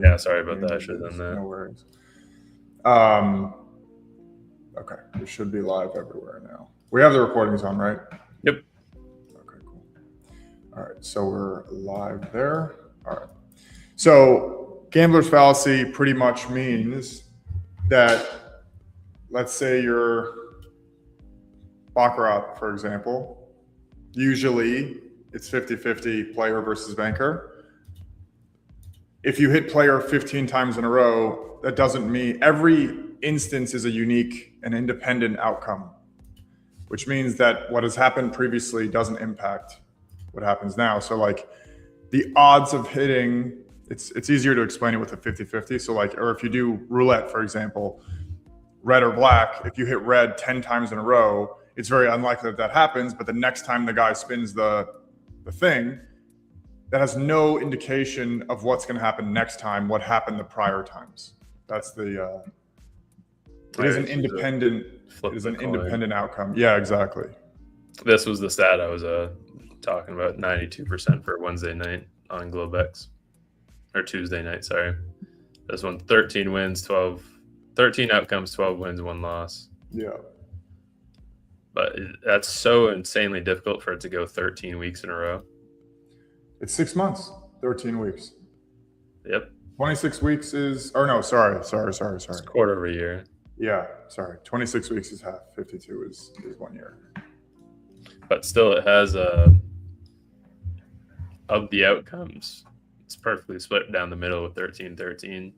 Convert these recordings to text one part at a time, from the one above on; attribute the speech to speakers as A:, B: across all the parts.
A: Yeah, sorry about that. I should have done that.
B: No worries. Okay, we should be live everywhere now. We have the recordings on, right?
A: Yep.
B: Okay, cool. All right, so we're live there. All right. So gambler's fallacy pretty much means that, let's say you're Baccarat, for example. Usually it's 50-50 player versus banker. If you hit player 15 times in a row, that doesn't mean every instance is a unique and independent outcome, which means that what has happened previously doesn't impact what happens now. So like the odds of hitting, it's easier to explain it with a 50-50. So like, or if you do roulette, for example, red or black, if you hit red 10 times in a row, it's very unlikely that happens. But the next time the guy spins the thing, that has no indication of what's going to happen next time, what happened the prior times. That's the, it is an independent, independent outcome. Yeah, exactly.
A: This was the stat I was talking about, 92% for Wednesday night on GlobeX, or Tuesday night, sorry. This one, 13 wins, 13 outcomes, 12 wins, 1 loss.
B: Yeah.
A: But that's so insanely difficult for it to go 13 weeks in a row.
B: It's 6 months, 13 weeks.
A: Yep.
B: 26 weeks is, or no, sorry.
A: It's a quarter of a year.
B: Yeah, sorry. 26 weeks is half, 52 is 1 year.
A: But still, it has of the outcomes, it's perfectly split down the middle with 13-13.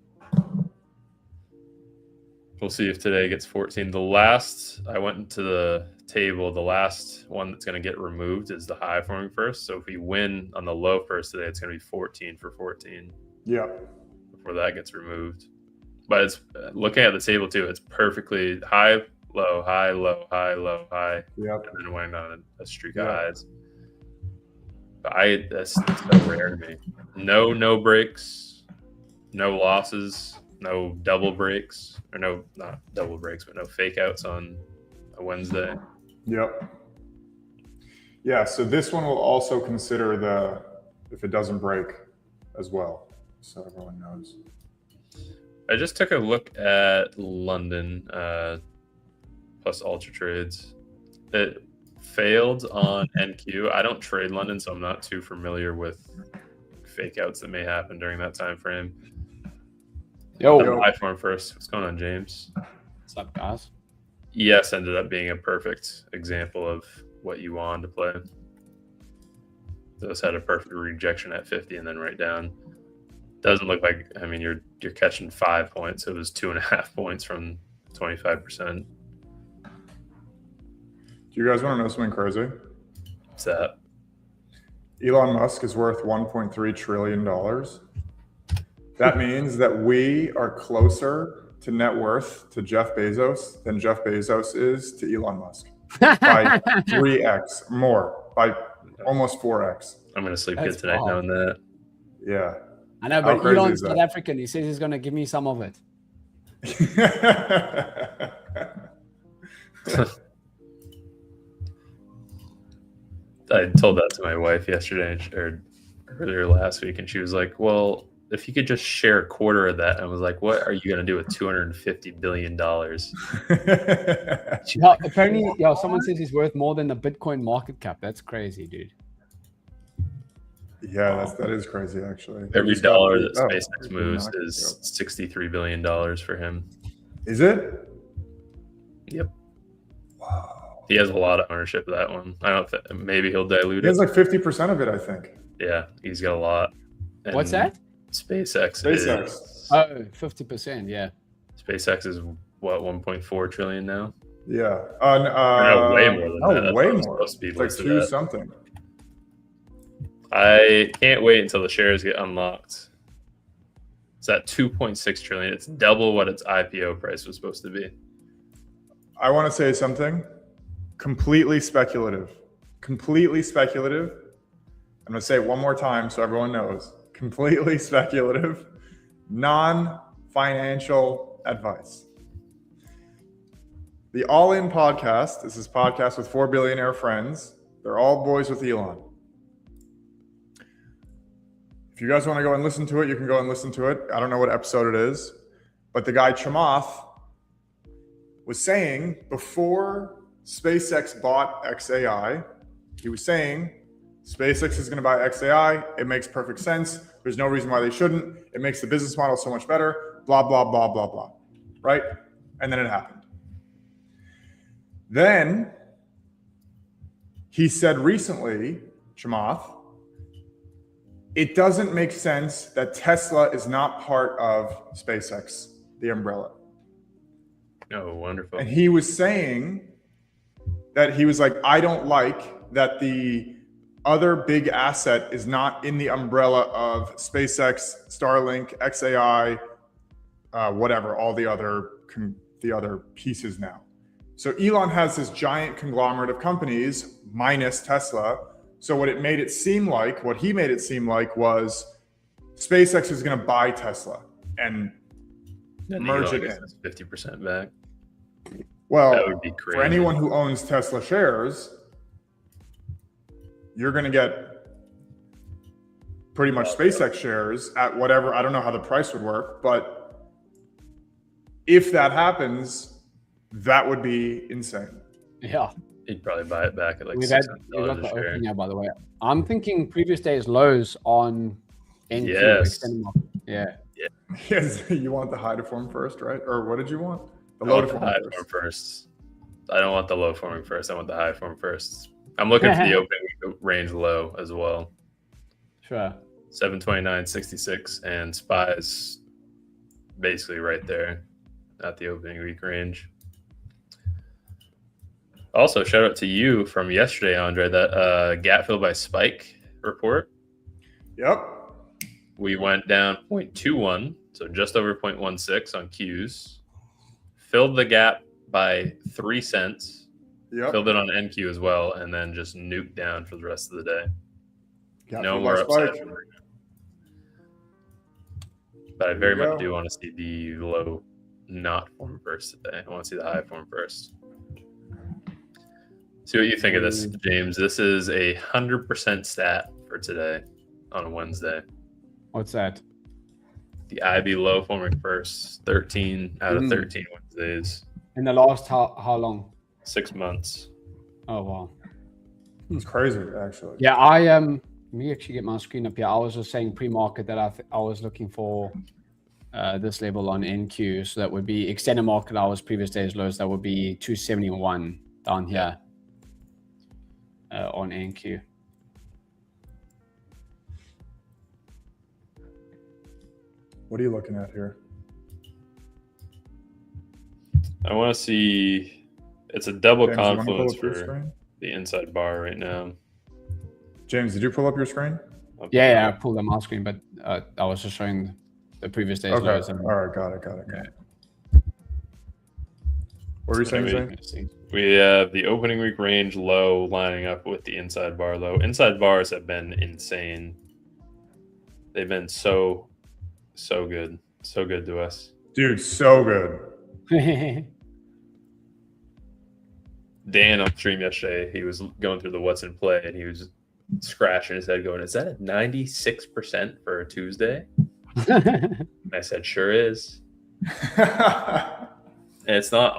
A: We'll see if today gets 14. The last, I went into the table, the last one that's going to get removed is the high forming first. So if we win on the low first today, it's going to be 14 for 14.
B: Yeah.
A: Before that gets removed. But it's looking at the table too, it's perfectly high, low, high, low, high, low, high.
B: Yep.
A: And then went on a streak of highs. But that's so rare to me. No breaks, no losses, no double breaks, or no, not double breaks, but no fake outs on a Wednesday.
B: Yep. Yeah, so this one will also consider if it doesn't break as well, so everyone knows.
A: I just took a look at London plus Ultra Trades. It failed on NQ. I don't trade London, so I'm not too familiar with fake outs that may happen during that time frame.
C: Yo.
A: High form first. What's going on, James?
C: What's up, guys?
A: ES ended up being a perfect example of what you wanted to play. Those had a perfect rejection at 50 and then right down. Doesn't look like, I mean, you're catching 5 points. It was 2.5 points from 25%.
B: Do you guys want to know something crazy?
A: What's that?
B: Elon Musk is worth $1.3 trillion. That means that we are closer to net worth to Jeff Bezos than Jeff Bezos is to Elon Musk by 3x more, by almost 4x.
A: I'm going to sleep good tonight knowing that.
B: Yeah.
C: I know, but Elon's South African. He says he's going to give me some of it.
A: I told that to my wife yesterday or earlier last week, and she was like, well, if you could just share a quarter of that. And I was like, what are you going to do with $250 billion?
C: Apparently, someone says he's worth more than the Bitcoin market cap. That's crazy, dude.
B: Yeah, that is crazy, actually.
A: Every dollar that SpaceX moves is $63 billion for him.
B: Is it?
A: Yep. Wow. He has a lot of ownership of that one. I don't think maybe he'll dilute it.
B: He has like 50% of it, I think.
A: Yeah, he's got a lot.
C: And what's that?
A: SpaceX.
C: Is 50%, yeah.
A: SpaceX is what, 1.4 trillion now?
B: Yeah.
A: No, way more than that.
B: Oh, way more. It's like 2 something.
A: I can't wait until the shares get unlocked. It's at 2.6 trillion. It's double what its IPO price was supposed to be.
B: I want to say something completely speculative. Completely speculative. I'm going to say it one more time so everyone knows. Completely speculative, non-financial advice. The All In podcast is this podcast with 4 billionaire friends. They're all boys with Elon. If you guys want to go and listen to it, you can go and listen to it. I don't know what episode it is, but the guy Chamath was saying before SpaceX bought XAI, he was saying SpaceX is going to buy XAI. It makes perfect sense. There's no reason why they shouldn't. It makes the business model so much better. Blah, blah, blah, blah, blah. Right? And then it happened. Then he said recently, Chamath, it doesn't make sense that Tesla is not part of SpaceX, the umbrella.
A: Oh, wonderful.
B: And he was saying that he was like, I don't like that the other big asset is not in the umbrella of SpaceX, Starlink, XAI, whatever, all the other pieces now. So Elon has this giant conglomerate of companies minus Tesla. So what he made it seem like was SpaceX is going to buy Tesla and merge it in.
A: 50% back.
B: Well,
A: that would be crazy.
B: For anyone who owns Tesla shares, you're going to get pretty much SpaceX shares at whatever. I don't know how the price would work, but if that happens, that would be insane.
C: Yeah.
A: He'd probably buy it back at like
C: we
A: $600
C: got the
A: a share.
C: opening now, by the way. I'm thinking previous days lows on NQ.
A: Yes.
C: Yeah.
B: Yes, you want the high to form first, right? Or what did you want? The low to form
A: first. I don't want the low forming first. I want the high form first. I'm looking for the opening range low as well.
C: Sure.
A: 729.66 and SPY's basically right there at the opening week range. Also, shout out to you from yesterday, Andre, that gap fill by spike report.
B: Yep.
A: We went down 0.21, so just over 0.16 on Qs. Filled the gap by 3 cents.
B: Yep.
A: Filled it on NQ as well, and then just nuked down for the rest of the day.
B: Gap
A: No
B: fill
A: more
B: by
A: upside.
B: spike.
A: But I very much do want to see the low not form first today. I want to see the high form first. See what you think of this, James. This is 100% stat for today on a Wednesday.
C: What's that?
A: The IB low forming first, 13 out of 13 Wednesdays.
C: In the last how long?
A: 6 months.
C: Oh wow.
B: It's crazy, actually.
C: Yeah, let me actually get my screen up here. I was just saying pre-market that I was looking for this level on NQ. So that would be extended market hours, previous days lows. That would be 271 down here on NQ.
B: What are you looking at here?
A: I want to see. It's a double
B: James,
A: confluence for the inside bar right now.
B: James, did you pull up your screen?
A: Okay.
C: Yeah, I pulled up my screen, but I was just showing the previous day's
B: Okay.
C: lows.
B: All right, got it. What were you saying, Zane?
A: We have the opening week range low lining up with the inside bar low. Inside bars have been insane. They've been so good. So good to us.
B: Dude, so good.
A: Dan on stream yesterday, he was going through the what's in play and he was scratching his head going, is that a 96% for a Tuesday? And I said, sure is. And it's not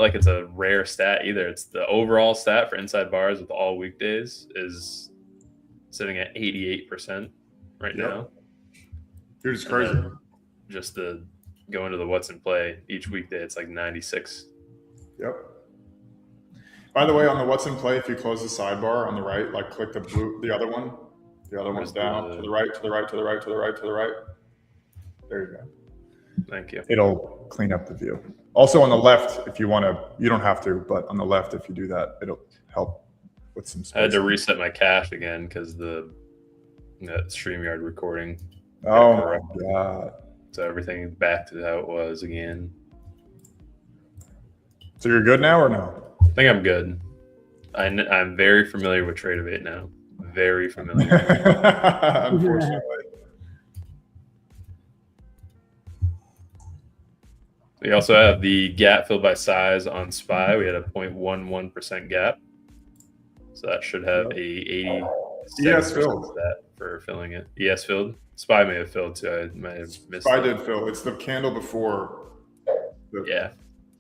A: like it's a rare stat either. It's the overall stat for inside bars with all weekdays is sitting at 88% right now.
B: Dude, it's crazy.
A: Just the go into the what's in play each weekday, it's like 96.
B: Yep. By the way, on the what's in play, if you close the sidebar on the right, like click the other one. The other one's down to the right, to the right, to the right, to the right, to the right. There you go.
A: Thank you.
B: It'll clean up the view. Also on the left, if you want to, you don't have to, but on the left, if you do that, it'll help with some space.
A: I had to reset my cache again because that StreamYard recording.
B: Oh my God.
A: So everything back to how it was again.
B: So you're good now or no?
A: I think I'm good. I'm very familiar with TradeZella now. Very familiar.
B: Unfortunately.
A: We also have the gap filled by size on SPY. We had a 0.11% gap. So that should have a 80
B: ES filled
A: that for filling it. ES filled. SPY may have filled too. I might have missed
B: SPY
A: that.
B: did fill. It's the candle before.
A: Yeah.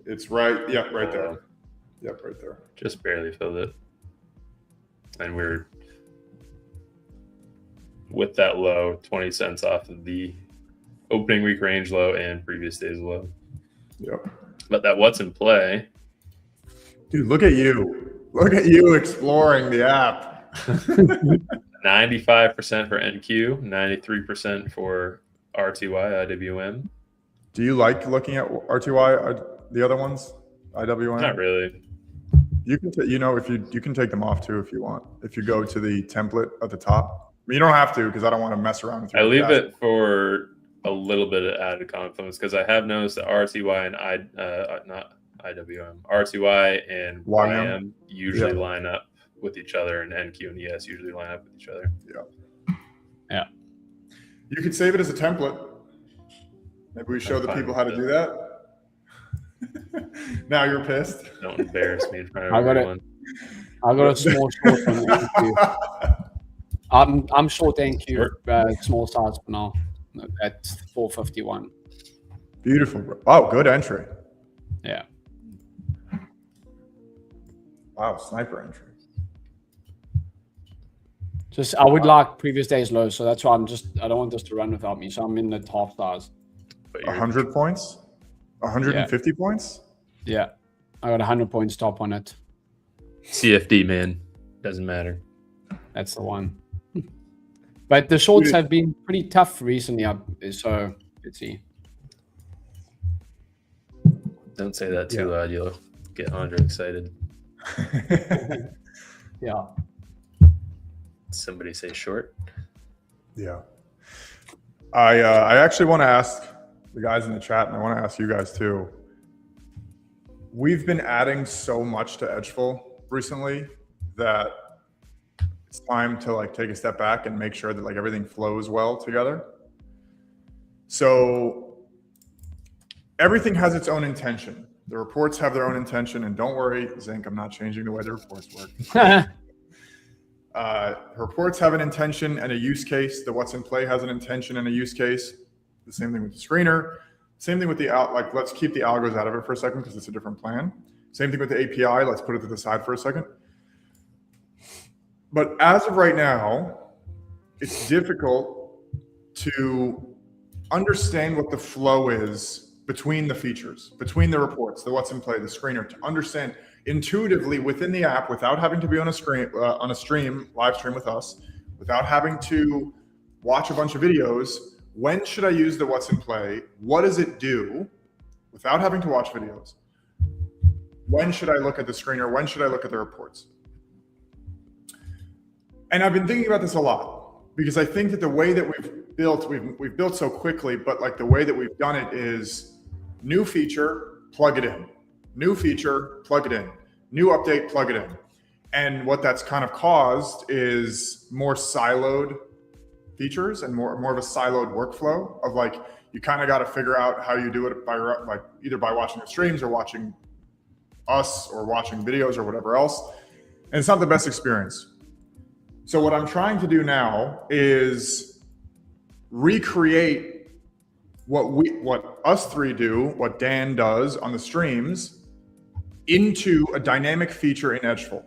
B: It's right. Yep, right there. Yep, right there.
A: Just barely filled it. And we're with that low, 20 cents off of the opening week range low and previous day's low.
B: Yep.
A: But that what's in play.
B: Dude, look at you. Look at you exploring the app.
A: 95% for NQ, 93% for RTY, IWM.
B: Do you like looking at RTY, the other ones? IWM?
A: Not really.
B: You can, if you can take them off too if you want. If you go to the template at the top, you don't have to because I don't want to mess around with you.
A: I leave it for a little bit of added confluence because I have noticed that RTY and not IWM, RTY and YM usually line up with each other, and NQ and ES usually line up with each other.
C: Yeah.
B: You could save it as a template. Maybe we show the people how to do that. Now you're pissed.
A: Don't embarrass me in front of
C: everyone. I got a small short on NQ. I'm short NQ, small size for now. At 451.
B: Beautiful, bro. Oh, good entry.
C: Yeah.
B: Wow, sniper entry.
C: I would like previous day's low, so that's why I don't want this to run without me. So I'm in the half size.
B: 100 points? 150 points?
C: Yeah. I got 100 points top on it.
A: CFD, man. Doesn't matter.
C: That's the one. But the shorts have been pretty tough recently, so let's see.
A: Don't say that too loud. You'll get Andre excited.
C: Yeah.
A: Somebody say short.
B: Yeah. I actually want to ask the guys in the chat, and I want to ask you guys too. We've been adding so much to edgeful recently that it's time to take a step back and make sure that everything flows well together. So everything has its own intention. The reports have their own intention, and don't worry, Zinc, I'm not changing the way the reports work. Reports have an intention and a use case. The what's in play has an intention and a use case. The same thing with the screener. Same thing with the let's keep the algos out of it for a second because it's a different plan. Same thing with the API. Let's put it to the side for a second. But as of right now, it's difficult to understand what the flow is between the features, between the reports, the what's in play, the screener, to understand intuitively within the app without having to be on a screen, live stream with us, without having to watch a bunch of videos. When should I use the what's in play? What does it do without having to watch videos? When should I look at the screener? When should I look at the reports? And I've been thinking about this a lot because I think that the way that we've built so quickly, but the way that we've done it is new feature, plug it in. New feature, plug it in. New update, plug it in. And what that's kind of caused is more siloed features and more of a siloed workflow of you kind of got to figure out how you do it by either by watching the streams or watching us or watching videos or whatever else. And it's not the best experience. So what I'm trying to do now is recreate what us three do, what Dan does on the streams, into a dynamic feature in edgeful.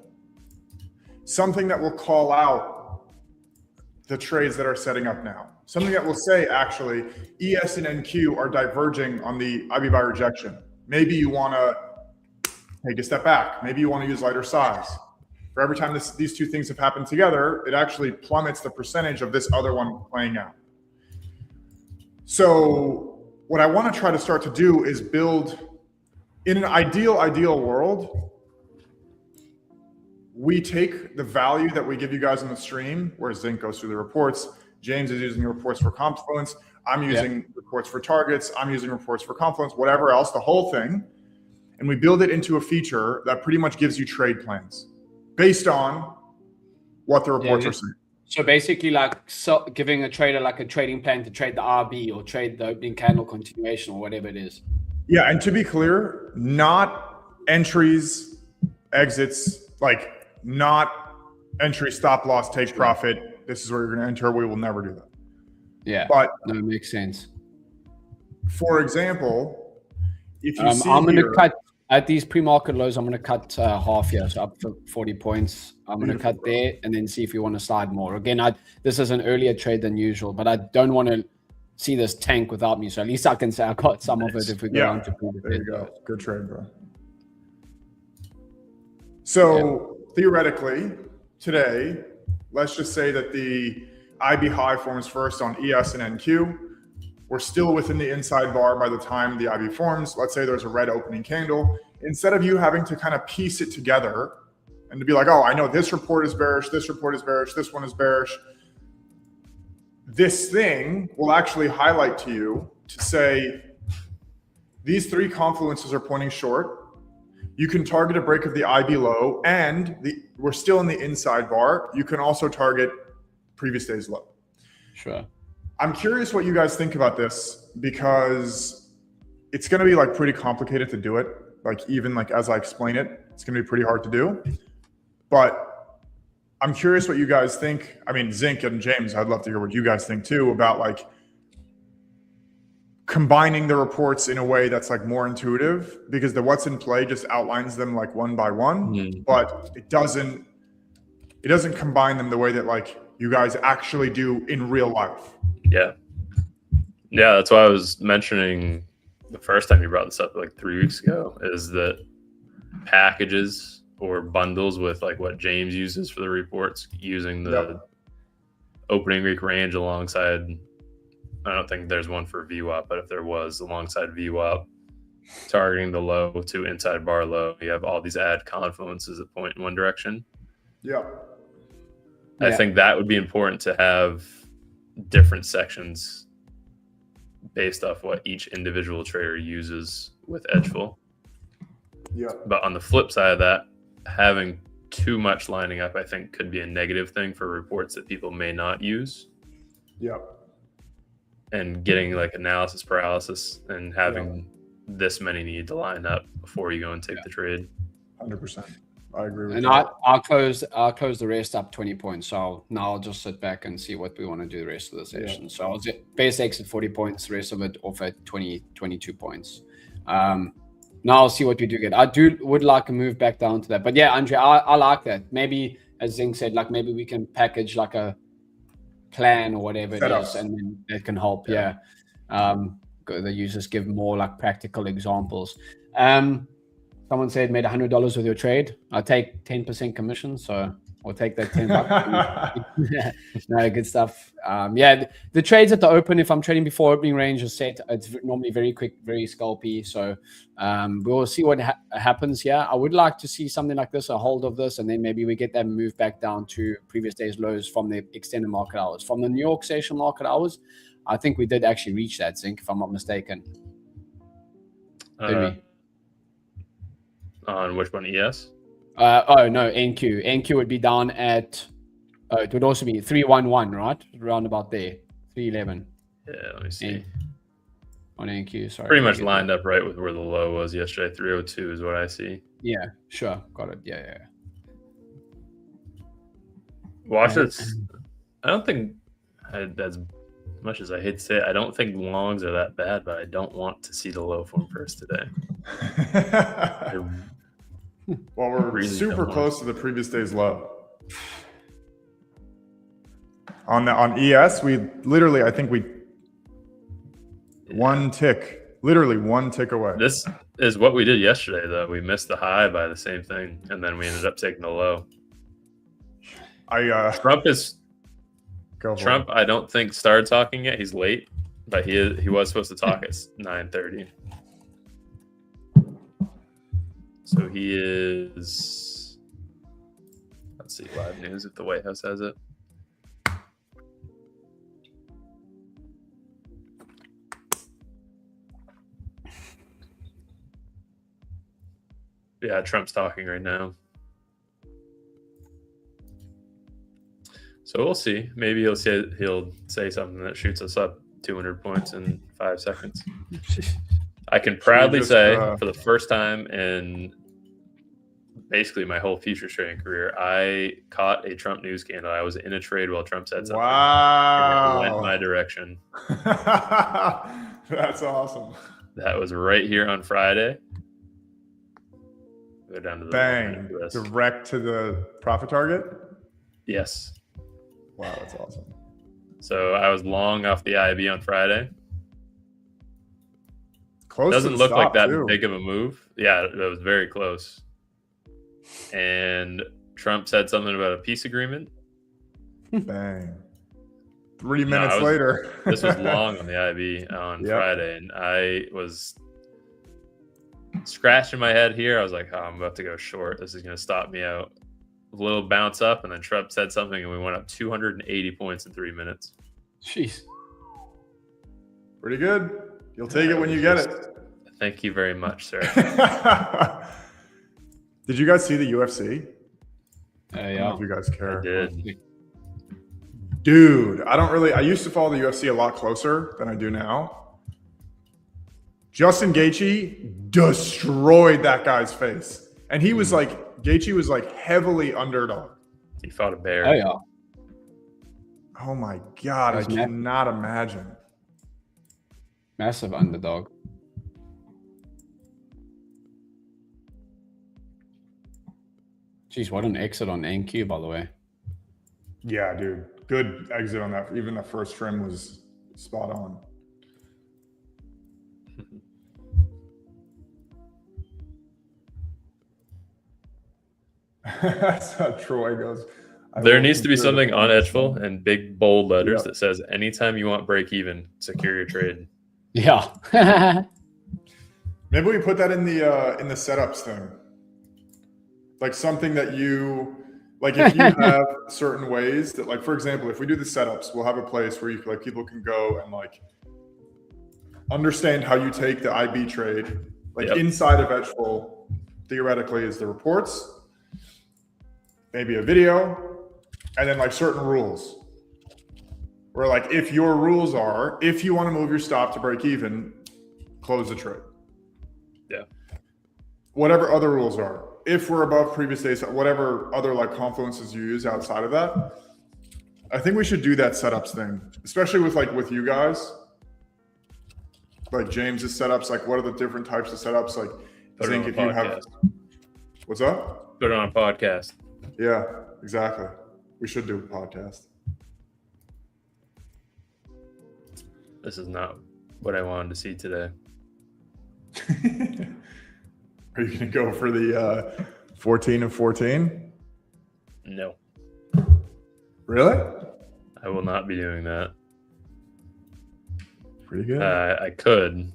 B: Something that will call out the trades that are setting up now. Something that will say, actually, ES and NQ are diverging on the IB buy rejection. Maybe you want to take a step back. Maybe you want to use lighter size. For every time these two things have happened together, it actually plummets the percentage of this other one playing out. So what I want to try to start to do is build, in an ideal world, we take the value that we give you guys on the stream, where Zinc goes through the reports, James is using the reports for Confluence, I'm using reports for targets, I'm using reports for Confluence, whatever else, the whole thing, and we build it into a feature that pretty much gives you trade plans based on what the reports are saying.
C: So basically giving a trader a trading plan to trade the RB or trade the opening candle continuation or whatever it is.
B: Yeah, and to be clear, not entries, exits, not entry, stop loss, take profit. This is where you're going to enter. We will never do that.
C: Yeah,
B: But
C: no, it makes sense.
B: for example, if you see
C: I'm going
B: here,
C: to cut at these pre-market lows. I'm going to cut half here, so up to 40 points. I'm going to cut there and then see if we want to slide more. Again, this is an earlier trade than usual, but I don't want to see this tank without me. So at least I can say I got some of it if we go on to previous.
B: There you go. Good trade, bro. So theoretically, today, let's just say that the IB high forms first on ES and NQ. We're still within the inside bar by the time the IB forms. Let's say there's a red opening candle. Instead of you having to kind of piece it together and to be like, oh, I know this report is bearish, this report is bearish, this one is bearish. This thing will actually highlight to you to say, these three confluences are pointing short. You can target a break of the IB low, and we're still in the inside bar. You can also target previous day's low.
C: Sure.
B: I'm curious what you guys think about this, because it's going to be like pretty complicated to do it. Like even like as I explain it, it's going to be pretty hard to do. But I'm curious what you guys think. I mean, Zink and James, I'd love to hear what you guys think too about like combining the reports in a way that's like more intuitive, because the what's in play just outlines them like one by one, but it doesn't combine them the way that like you guys actually do in real life.
A: Yeah, that's why I was mentioning the first time you brought this up like 3 weeks ago, is that packages or bundles with like what James uses for the reports, using the opening week range alongside, I don't think there's one for VWAP, but if there was, alongside VWAP, targeting the low to inside bar low, you have all these add confluences that point in one direction. I think that would be important to have different sections based off what each individual trader uses with edgeful. But on the flip side of that, having too much lining up, I think, could be a negative thing for reports that people may not use. And getting like analysis paralysis and having this many need to line up before you go and take the trade.
B: 100%. I agree with
C: and
B: you.
C: I'll close the rest up 20 points. So now I'll just sit back and see what we want to do the rest of the session. So I'll base X at 40 points, the rest of it off at 22 points. Now I'll see what we do get. I would like to move back down to that. But yeah, Andre, I like that. Maybe, as Zing said, like maybe we can package like a plan or whatever it is, and then it can help. The users give more like practical examples. Someone said made $100 with your trade. I take 10% commission, so I'll take that $10. No, good stuff. The trades at the open, if I'm trading before opening range is set, it's normally very quick, very scalpy. So we'll see what happens here. I would like to see something like this, a hold of this, and then maybe we get that move back down to previous day's lows from the extended market hours. From the New York session market hours, I think we did actually reach that, Zink, if I'm not mistaken. Did we?
A: On which one? ES?
C: Oh no, NQ. NQ would be down at. It would also be 311, right? Around about there, 311.
A: Yeah, let me see.
C: On NQ, sorry.
A: Pretty much lined up right with where the low was yesterday. 302 is what I see.
C: Yeah, sure, got it. Yeah.
A: Watch this. I don't think, as much as I hate to say it, I don't think longs are that bad, but I don't want to see the low form first today.
B: Well, we're
A: really
B: super close to the previous day's low. On ES, we literally, I think one tick, literally one tick away.
A: This is what we did yesterday, though. We missed the high by the same thing, and then we ended up taking the low. Trump, I don't think started talking yet. He's late, but he was supposed to talk at 9:30. So he is. Let's see, live news if the White House has it. Yeah, Trump's talking right now. So we'll see. Maybe he'll say something that shoots us up 200 points in 5 seconds. I can proudly say for the first time in basically my whole futures trading career. I caught a Trump news candle. I was in a trade while Trump said something. And it went my
B: Wow.
A: direction.
B: That's awesome.
A: That was right here on Friday. Go down to the
B: Bang.
A: list.
B: Direct to the profit target?
A: Yes.
B: Wow, that's awesome.
A: So I was long off the IB on Friday.
B: Close
A: Doesn't
B: to the
A: look like
B: stop,
A: that
B: too.
A: big of a move. Yeah, it was very close. And Trump said something about a peace agreement.
B: Bang. 3 minutes later.
A: This was long on the IB on Friday, and I was scratching my head here. I was like, oh, I'm about to go short. This is going to stop me out. A little bounce up, and then Trump said something, and we went up 280 points in 3 minutes.
C: Jeez.
B: Pretty good. You'll take it when you get it.
A: Thank you very much, sir.
B: Did you guys see the UFC? I don't know
C: Yeah.
B: if you guys care.
A: I did.
B: Dude, I used to follow the UFC a lot closer than I do now. Justin Gaethje destroyed that guy's face. And he was like, Gaethje was like heavily underdog.
A: He fought a bear.
C: Oh, yeah.
B: Oh my God, I
C: He's
B: cannot imagine.
C: Massive underdog. Jeez, what an exit on NQ, by the way.
B: Yeah, dude. Good exit on that. Even the first trim was spot on. That's how Troy goes.
A: There needs to be something on edgeful and big bold letters that says anytime you want break even, secure your trade.
C: Yeah.
B: Maybe we put that in the setups thing. Like something that you like if you have certain ways that, like, for example, if we do the setups, we'll have a place where you like people can go and like understand how you take the IB trade. Like inside of edgeful, theoretically, is the reports, maybe a video, and then like certain rules. Where like if your rules are, if you want to move your stop to break even, close the trade.
A: Yeah.
B: Whatever other rules are. If we're above previous days, whatever other like confluences you use outside of that, I think we should do that setups thing, especially with you guys. Like James's setups, like what are the different types of setups? Like I think if you have, what's up?
A: Put it on a podcast.
B: Yeah, exactly. We should do a podcast.
A: This is not what I wanted to see today.
B: Are you going to go for the 14 of 14?
A: No.
B: Really?
A: I will not be doing that.
B: Pretty good.
A: I could,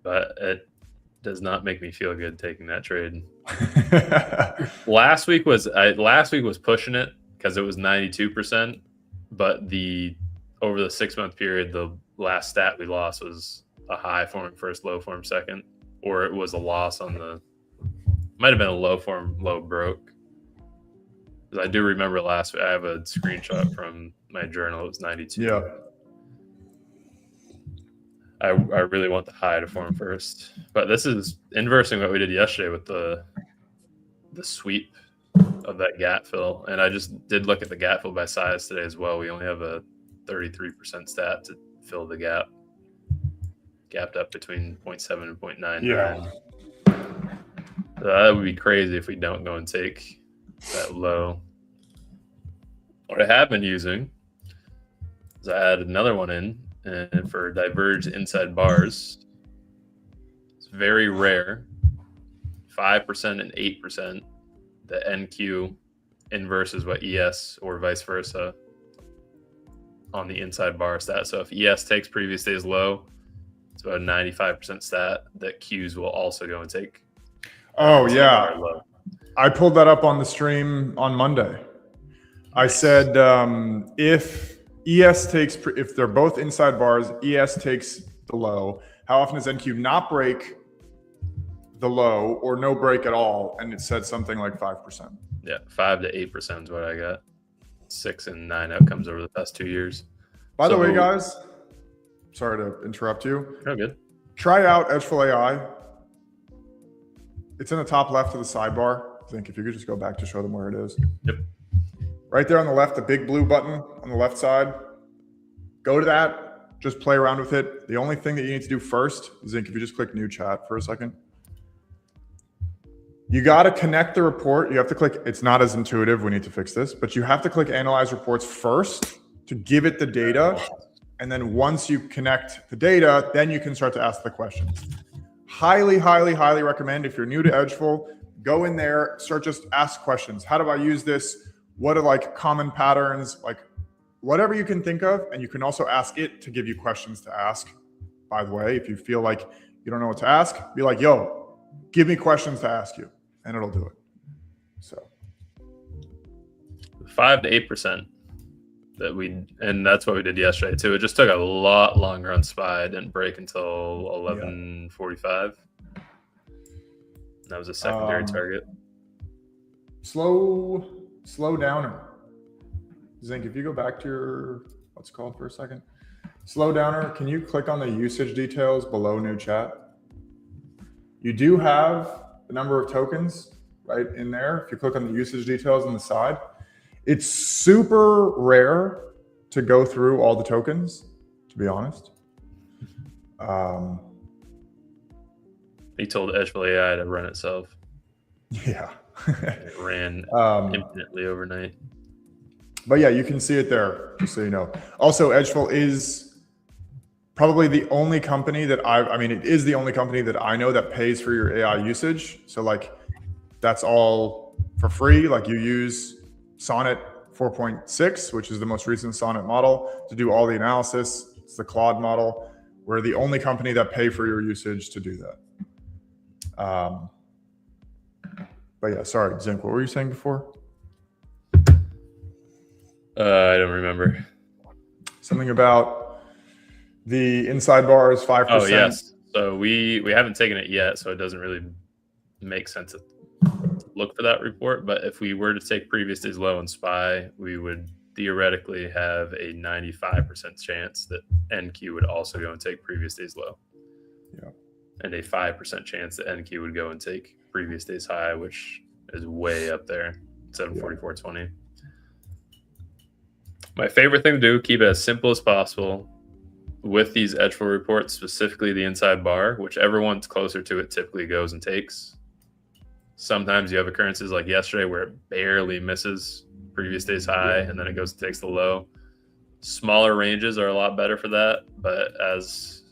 A: but it does not make me feel good taking that trade. Last week was pushing it because it was 92%, but over the 6 month period, the last stat we lost was a high forming first, low form second, or it was a loss on might have been a low form, low broke. Because I do remember last week, I have a screenshot from my journal. It was 92.
B: Yeah.
A: I really want the high to form first, but this is inversing what we did yesterday with the sweep of that gap fill. And I just did look at the gap fill by size today as well. We only have a 33% stat to fill the gap. Gapped up between 0.7 and 0.9.
B: Yeah.
A: That would be crazy if we don't go and take that low. What I have been using is I added another one in, and for diverged inside bars, it's very rare, 5% and 8%, the NQ inverses what ES or vice versa on the inside bar stat. So if ES takes previous day's low, it's about a 95% stat that Qs will also go and take.
B: Oh, yeah. I pulled that up on the stream on Monday. I said if ES takes, if they're both inside bars, ES takes the low. How often does NQ not break the low or no break at all? And it said something like 5%.
A: Yeah, 5 to 8% is what I got. 6 and 9 outcomes over the past 2 years.
B: By the way, guys, sorry to interrupt you.
A: Oh, good.
B: Try out edgeful AI. It's in the top left of the sidebar. Zink, if you could just go back to show them where it is.
A: Yep.
B: Right there on the left, the big blue button on the left side. Go to that. Just play around with it. The only thing that you need to do first, Zink, if you just click new chat for a second. You got to connect the report. You have to click, it's not as intuitive. We need to fix this, but you have to click analyze reports first to give it the data. And then once you connect the data, then you can start to ask the questions. Highly, highly, highly recommend if you're new to Edgeful, go in there, start just ask questions. How do I use this? What are like common patterns? Like whatever you can think of. And you can also ask it to give you questions to ask. By the way, if you feel like you don't know what to ask, be like, yo, give me questions to ask you, and it'll do it. So
A: 5 to 8% and that's what we did yesterday too. It just took a lot longer on SPY. It didn't break until 11:45. That was a secondary target.
B: Slow downer. Zink, if you go back to your, what's it called for a second? Slow downer, can you click on the usage details below new chat? You do have the number of tokens right in there. If you click on the usage details on the side, it's super rare to go through all the tokens, to be honest.
A: He told Edgeful AI to run itself.
B: Yeah.
A: It ran infinitely overnight.
B: But yeah, you can see it there, just so you know. Also, Edgeful is probably the only company that it is the only company that I know that pays for your AI usage. So like, that's all for free. Like you use Sonnet 4.6, which is the most recent Sonnet model to do all the analysis. It's the Claude model. We're the only company that pay for your usage to do that. But yeah, sorry, Zink, what were you saying before?
A: I don't remember.
B: Something about the inside bar is 5%.
A: Oh, yes. So we haven't taken it yet, so it doesn't really make sense to look for that report. But if we were to take previous day's low and SPY, we would theoretically have a 95% chance that NQ would also go and take previous day's low.
B: Yeah.
A: And a 5% chance that NQ would go and take previous day's high, which is way up there, 744.20. My favorite thing to do, keep it as simple as possible with these Edgeful reports, specifically the inside bar. Whichever one's closer to it typically goes and takes. Sometimes you have occurrences like yesterday where it barely misses previous day's high and then it goes and takes the low. Smaller ranges are a lot better for that, but as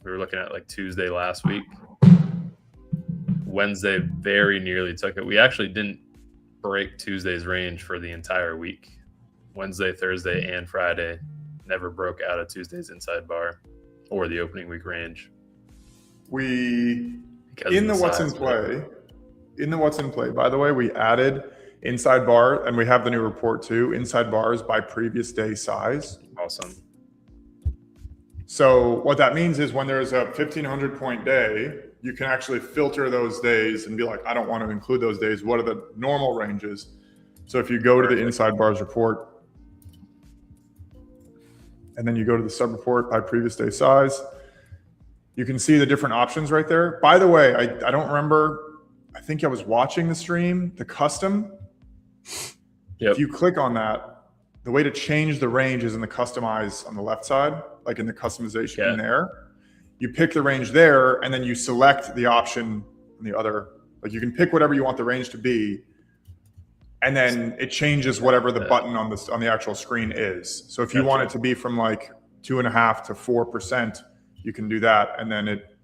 A: we were looking at like Tuesday last week, Wednesday very nearly took it. We actually didn't break Tuesday's range for the entire week. Wednesday, Thursday, and Friday never broke out of Tuesday's inside bar or the opening week range.
B: In the what's in play, by the way, we added inside bar, and we have the new report too, inside bars by previous day size.
A: Awesome.
B: So what that means is when there's a 1,500 point day, you can actually filter those days and be like, I don't want to include those days. What are the normal ranges? So if you go to the inside bars report, and then you go to the sub report by previous day size, you can see the different options right there. By the way, I don't remember, I think I was watching the stream, the custom. If you click on that, the way to change the range is in the customize on the left side, like in the customization in there. You pick the range there, and then you select the option on the other. Like you can pick whatever you want the range to be, and then it changes whatever the button on the actual screen is. So if you want it to be from like 2.5 to 4%, you can do that, and then it.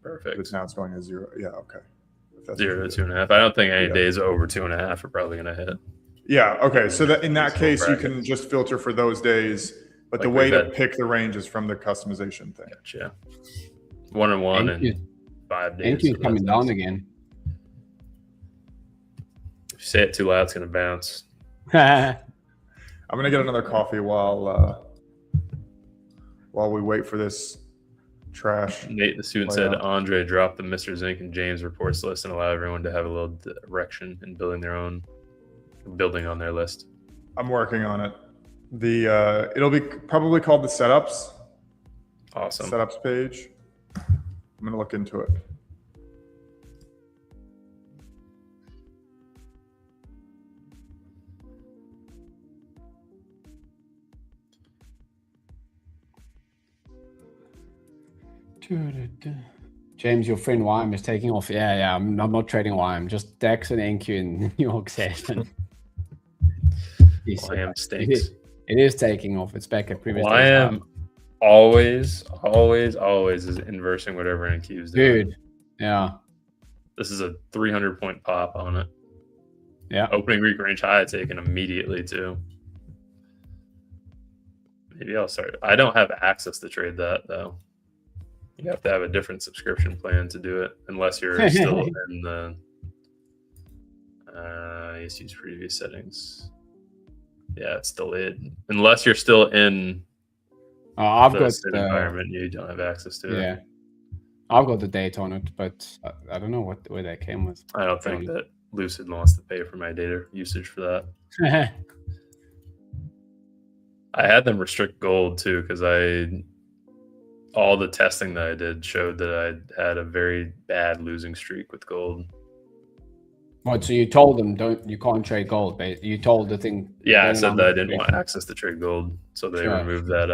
A: Perfect.
B: Now it's going to 0. Yeah. Okay.
A: 0 to 2.5. I don't think any days over 2.5 are probably going to hit.
B: Yeah. Okay. So that in that case, you can just filter for those days, but the way to pick the range is from the customization thing.
A: Gotcha. 1 and 1 and 5 days.
C: NQ coming down again.
A: If you say it too loud, it's going to bounce.
B: I'm going to get another coffee while we wait for this trash.
A: Nate, the student, said, Andre, drop the Mr. Zink and James reports list and allow everyone to have a little direction in building on their list.
B: I'm working on it. It'll be probably called the setups.
A: Awesome.
B: Setups page. I'm going to look into it.
C: James, your friend YM is taking off. Yeah. I'm not trading YM. Just DAX and NQ in New York session.
A: YM stinks.
C: It is taking off. It's back at previous days.
A: YM always is inversing whatever NQ is doing.
C: Dude, yeah.
A: This is a 300-point pop on it.
C: Yeah.
A: Opening week range high taken immediately too. Maybe I'll start. I don't have access to trade that though. You have to have a different subscription plan to do it, unless you're still in the use previous settings. Yeah, it's delayed. Unless you're still in
C: I've
A: the
C: got
A: SID environment, you don't have access to it.
C: Yeah, I've got the data on it, but I don't know where that came with.
A: I don't think that Lucid wants to pay for my data usage for that. I had them restrict gold too because all the testing that I did showed that I had a very bad losing streak with gold.
C: What? So you told them you can't trade gold, but you told the thing.
A: Yeah, I said that I didn't want access to trade gold, so they removed that.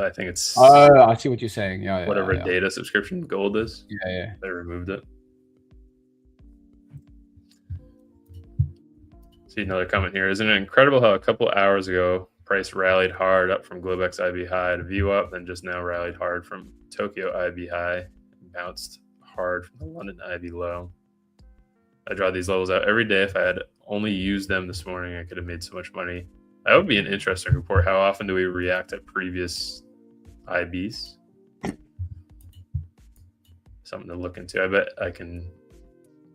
A: I think it's.
C: Oh, I see what you're saying. Yeah.
A: Whatever data subscription gold is.
C: Yeah.
A: They removed it. See another comment here. Isn't it incredible how a couple hours ago price rallied hard up from Globex IB high to view up, then just now rallied hard from Tokyo IB high, and bounced hard from the London IB low. I draw these levels out every day. If I had only used them this morning, I could have made so much money. That would be an interesting report. How often do we react at previous IBs? Something to look into. I bet I can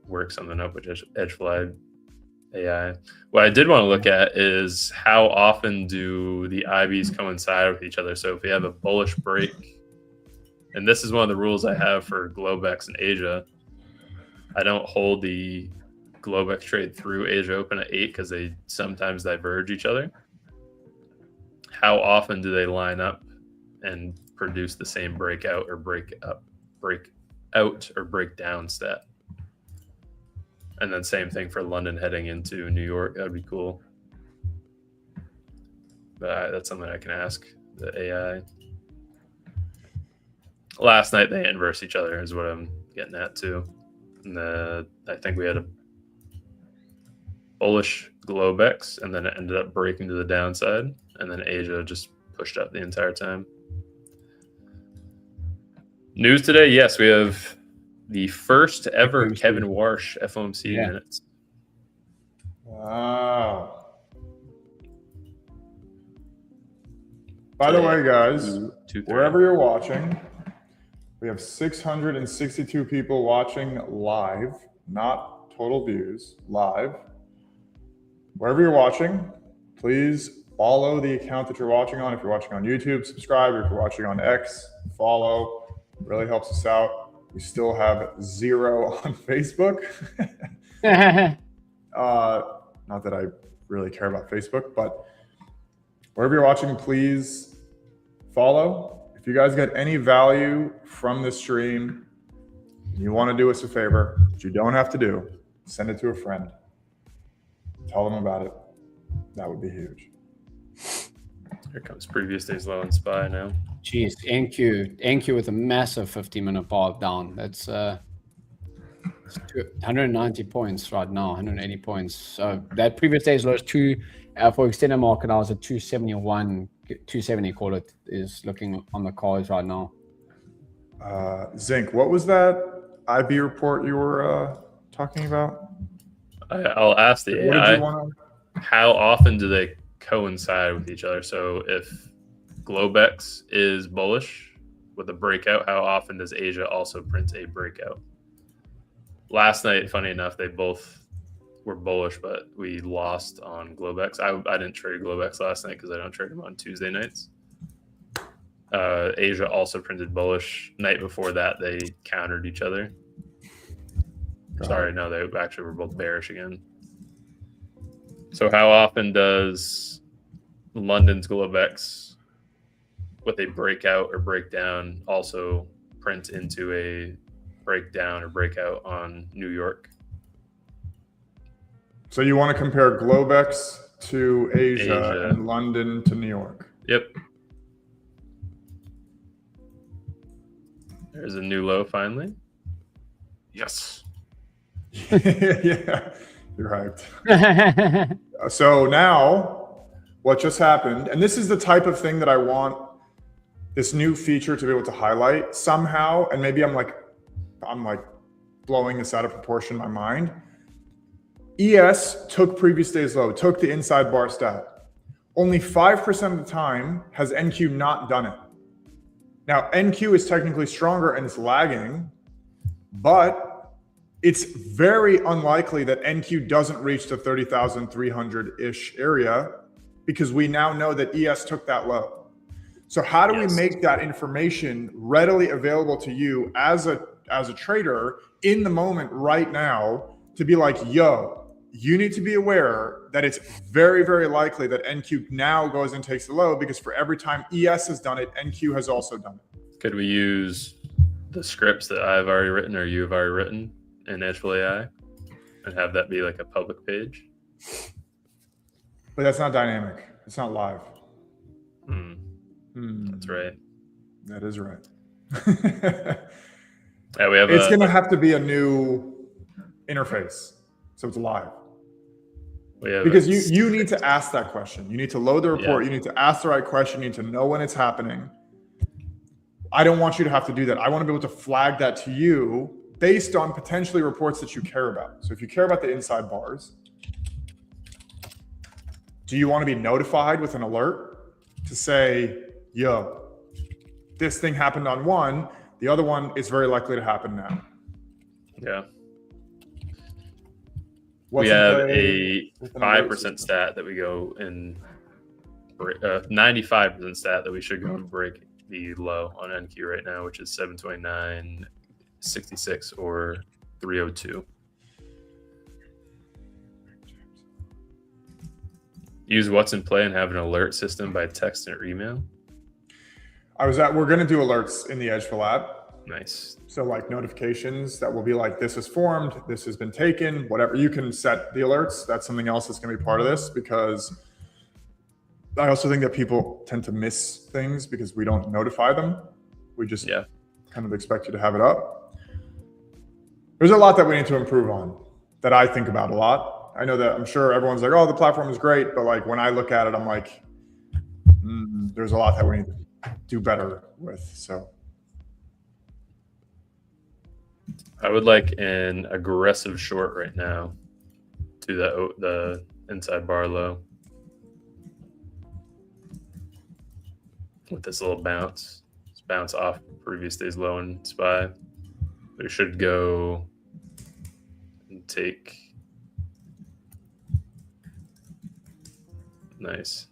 A: work something up with edgeful AI. What I did want to look at is how often do the IBs coincide with each other. So if we have a bullish break, and this is one of the rules I have for Globex and Asia, I don't hold the Globex trade through Asia Open at 8 because they sometimes diverge each other. How often do they line up and produce the same breakout or break down stat? And then same thing for London heading into New York. That would be cool. But that's something I can ask the AI. Last night they inverse each other is what I'm getting at too. And I think we had a bullish Globex, and then it ended up breaking to the downside, and then Asia just pushed up the entire time. News today, yes, we have the first ever Kevin Warsh FOMC minutes.
B: Wow. By the way, guys, wherever you're watching, we have 662 people watching live, not total views, live. Wherever you're watching, please follow the account that you're watching on. If you're watching on YouTube, subscribe. If you're watching on X, follow. It really helps us out. We still have 0 on Facebook. Not that I really care about Facebook, but wherever you're watching, please follow. If you guys get any value from this stream, you want to do us a favor, which you don't have to do, send it to a friend. Tell them about it. That would be huge.
A: Here comes previous day's low and SPY now.
C: Jeez, NQ with a massive 50-minute bar down. That's 190 points right now, 180 points. So that previous day's low is for extended market. I was at 271, 270. Call it, is looking on the cards right now.
B: Zinc, what was that IB report you were talking about?
A: I'll ask the AI. How often do they coincide with each other? So if Globex is bullish with a breakout, how often does Asia also print a breakout? Last night, funny enough, they both were bullish, but we lost on Globex. I didn't trade Globex last night because I don't trade them on Tuesday nights. Asia also printed bullish. Night before that, they countered each other. Sorry, no, they actually were both bearish again. So how often does London's Globex with a breakout or breakdown also print into a breakdown or breakout on New York?
B: So you want to compare Globex to Asia and London to New York?
A: Yep. There's a new low finally.
B: Yes. Yeah, you're hyped. So now what just happened, and this is the type of thing that I want this new feature to be able to highlight somehow, and maybe I'm like blowing this out of proportion in my mind. ES took previous day's low, took the inside bar stat. Only 5% of the time has NQ not done it. Now, NQ is technically stronger and it's lagging, but it's very unlikely that NQ doesn't reach the 30,300-ish area because we now know that ES took that low. So how do we make that information readily available to you as a trader in the moment right now to be like, yo, you need to be aware that it's very, very likely that NQ now goes and takes the low because for every time ES has done it, NQ has also done it.
A: Could we use the scripts that I've already written or you have already written in edgeful AI and have that be like a public page?
B: But that's not dynamic. It's not live.
A: That's right.
B: That is right.
A: Yeah, we have
B: it's going to have to be a new interface. So it's live. Because you need to ask that question. You need to load the report. You need to ask the right question. You need to know when it's happening. I don't want you to have to do that. I want to be able to flag that to you based on potentially reports that you care about. So if you care about the inside bars, do you want to be notified with an alert to say, yo, this thing happened on one, the other one is very likely to happen now?
A: Yeah. We have a 5% stat that we go in, 95% stat that we should go and break the low on NQ right now, which is 729.66 or 302. Use what's in play and have an alert system by text or email.
B: We're going to do alerts in the edgeful app.
A: Nice.
B: So like notifications that will be like, this is formed, this has been taken, whatever. You can set the alerts. That's something else that's going to be part of this, because I also think that people tend to miss things because we don't notify them. We just kind of expect you to have it up. There's a lot that we need to improve on that I think about a lot. I know that I'm sure everyone's like, oh, the platform is great. But like when I look at it, I'm like, there's a lot that we need to do better with. So
A: I would like an aggressive short right now to the inside bar low with this little bounce. Just bounce off previous day's low and SPY. We should go and take. Nice.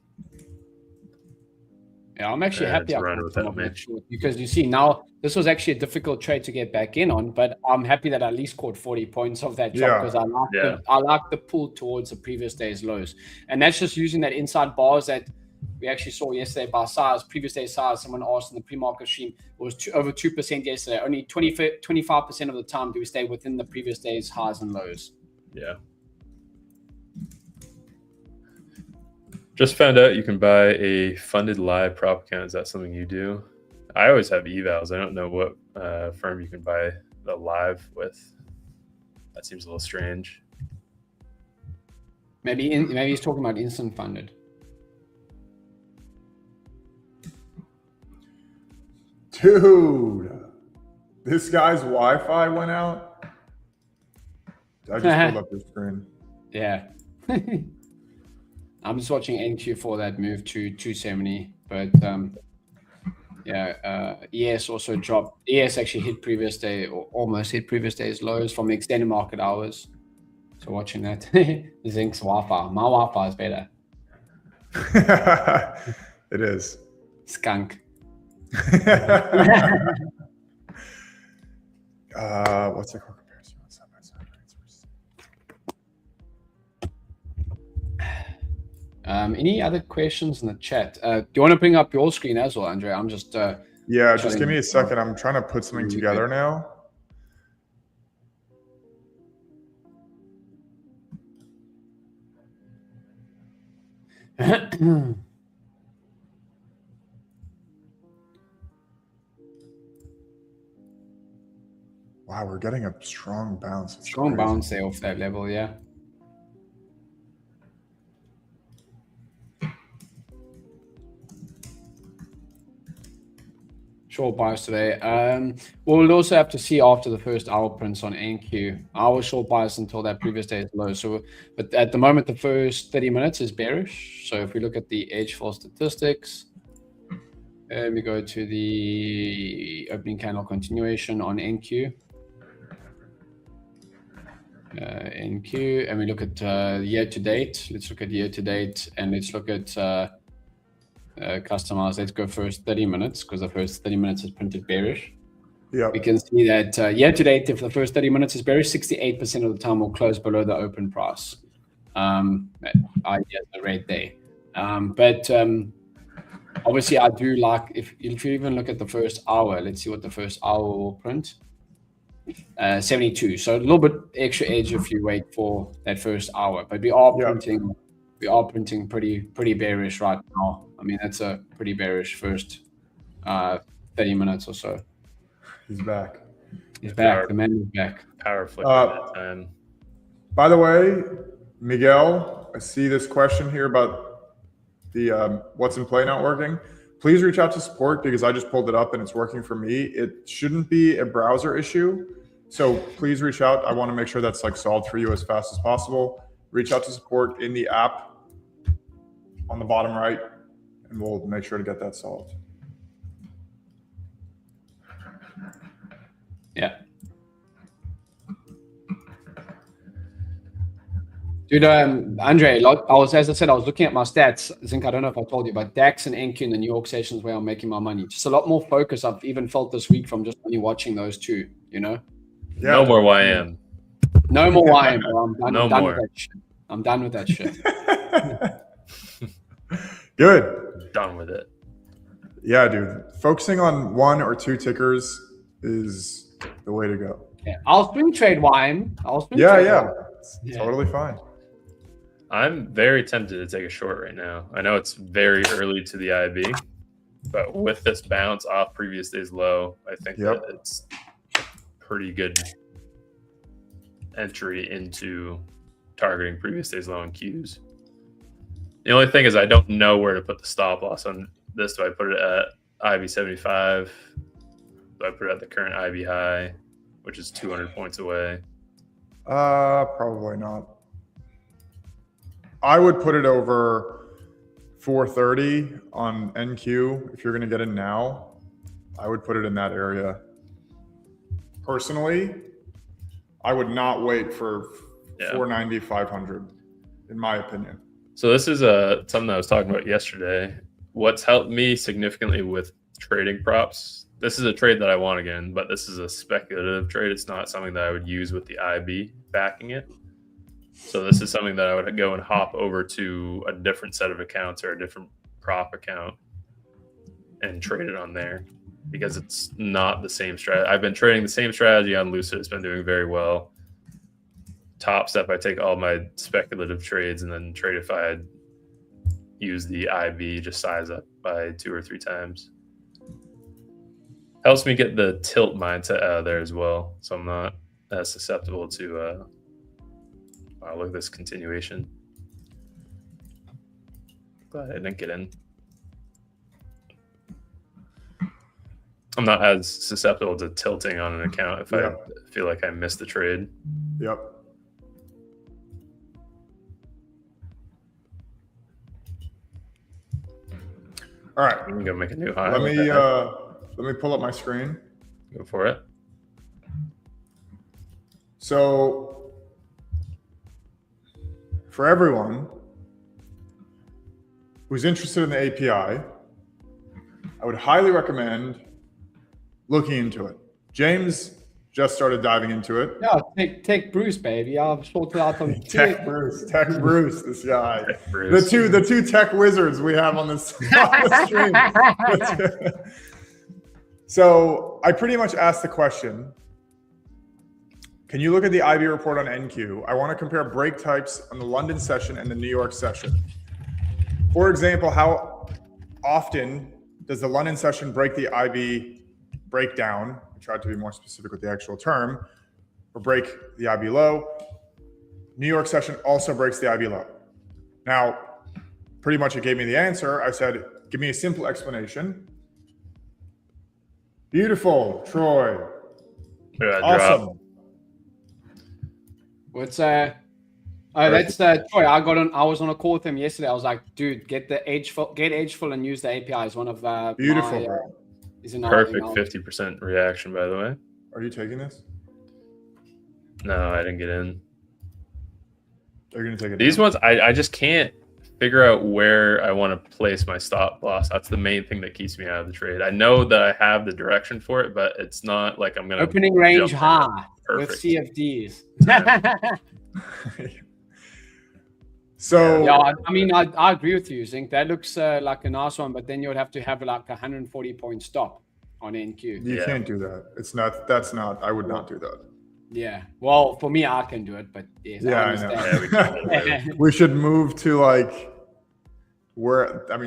C: Yeah, I'm actually happy I run with that short because you see now this was actually a difficult trade to get back in on, but I'm happy that I at least caught 40 points of that drop because I like the pull towards the previous day's lows, and that's just using that inside bars that we actually saw yesterday by size. Previous day's size, someone asked in the pre-market stream, it was over 2% yesterday. Only 25% of the time do we stay within the previous day's highs and lows.
A: Yeah. Just found out you can buy a funded live prop account. Is that something you do? I always have evals. I don't know what firm you can buy the live with. That seems a little strange.
C: Maybe he's talking about instant funded.
B: Dude, this guy's Wi-Fi went out. I just pulled up your screen.
C: Yeah. I'm just watching NQ for that move to 270, but ES also dropped. ES actually hit previous day or almost hit previous day's lows from the extended market hours. So watching that, Zinc's Wi-Fi. My Wi-Fi is better.
B: It is.
C: Skunk.
B: What's the core comparison?
C: Any other questions in the chat? Do you want to bring up your screen as well, Andre? I'm just
B: just give me a second. I'm trying to put something together now. Wow, we're getting a strong bounce. It's
C: Strong
B: crazy.
C: bounce there off that level, yeah. Short bias today. We'll also have to see after the first hour prints on NQ. I was short bias until that previous day's low. So, but at the moment, the first 30 minutes is bearish. So if we look at the edgeful statistics, and we go to the opening candle continuation on NQ. NQ, and we look at year to date. Let's look at year to date, and let's look at customized. Let's go first 30 minutes because the first 30 minutes is printed bearish.
B: Yeah.
C: We can see that year to date, if the first 30 minutes is bearish, 68% of the time will close below the open price. The red day. But obviously, I do like if you even look at the first hour. Let's see what the first hour will print. 72. So a little bit extra edge if you wait for that first hour. But we are printing pretty bearish right now. I mean, that's a pretty bearish first 30 minutes or so.
B: He's back.
C: He's back. The man is back.
A: Power flicker that time.
B: By the way, Miguel, I see this question here about the what's in play not working. Please reach out to support because I just pulled it up and it's working for me. It shouldn't be a browser issue. So please reach out. I want to make sure that's like solved for you as fast as possible. Reach out to support in the app on the bottom right, and we'll make sure to get that solved.
C: Yeah. Dude, Andre, as I said, I was looking at my stats. I think, I don't know if I told you, but DAX and NQ in the New York sessions where I'm making my money. Just a lot more focus I've even felt this week from just only watching those two, you know?
B: Yeah.
A: No more YM.
C: No more YM, bro. I'm done
A: more.
C: with that shit. I'm done with that shit.
B: Good.
A: Done with it.
B: Yeah, dude. Focusing on one or two tickers is the way to go.
C: Yeah. I'll swing trade YM.
B: Yeah. It's
C: Yeah.
B: totally fine.
A: I'm very tempted to take a short right now. I know it's very early to the IB, but with this bounce off previous day's low, I think that it's a pretty good entry into targeting previous day's low in Qs. The only thing is I don't know where to put the stop loss on this. Do I put it at IB 75? Do I put it at the current IB high, which is 200 points away?
B: Probably not. I would put it over 430 on NQ. If you're going to get in now, I would put it in that area. Personally, I would not wait for 490, 500, in my opinion.
A: So this is something I was talking about yesterday. What's helped me significantly with trading props, this is a trade that I want again, but this is a speculative trade. It's not something that I would use with the IB backing it. So this is something that I would go and hop over to a different set of accounts or a different prop account and trade it on there because it's not the same strategy. I've been trading the same strategy on Lucid. It's been doing very well. Top step, I take all my speculative trades and then trade if I had used the IB, just size up by 2 or 3 times. Helps me get the tilt mindset out of there as well, so I'm not as susceptible to look at this continuation. Glad I didn't get in. I'm not as susceptible to tilting on an account if I feel like I missed the trade.
B: Yep. All right.
A: We can go make a new high.
B: Let me pull up my screen.
A: Go for it.
B: So for everyone who's interested in the API, I would highly recommend looking into it. James just started diving into it.
C: Yeah, take Bruce, baby. I've sorted out on
B: Tech Bruce, this guy.
A: Tech Bruce.
B: The two tech wizards we have on this stream. So I pretty much asked the question, can you look at the IB report on NQ? I want to compare break types on the London session and the New York session. For example, how often does the London session break the IB breakdown I tried to be more specific with the actual term, or break the IB low. New York session also breaks the IB low. Now, pretty much it gave me the answer. I said, give me a simple explanation. Beautiful, Troy. Awesome.
C: What's that's Troy. I was on a call with him yesterday. I was like, dude, get edgeful and use the APIs. One of
B: beautiful, bro.
A: Perfect 50% reaction, by the way.
B: Are you taking this?
A: No, I didn't get in.
B: Are you gonna take it?
A: These ones, I just can't figure out where I want to place my stop loss. That's the main thing that keeps me out of the trade. I know that I have the direction for it, but it's not like I'm gonna
C: opening range high with CFDs.
B: So
C: yeah, I mean, I agree with you, Zink. That looks like a nice one, but then you would have to have like a 140-point stop on NQ.
B: You can't do that. It's not. That's not. I would not do that.
C: Yeah. Well, for me, I can do it, but yes,
B: yeah,
C: I
B: understand. I know. We should move to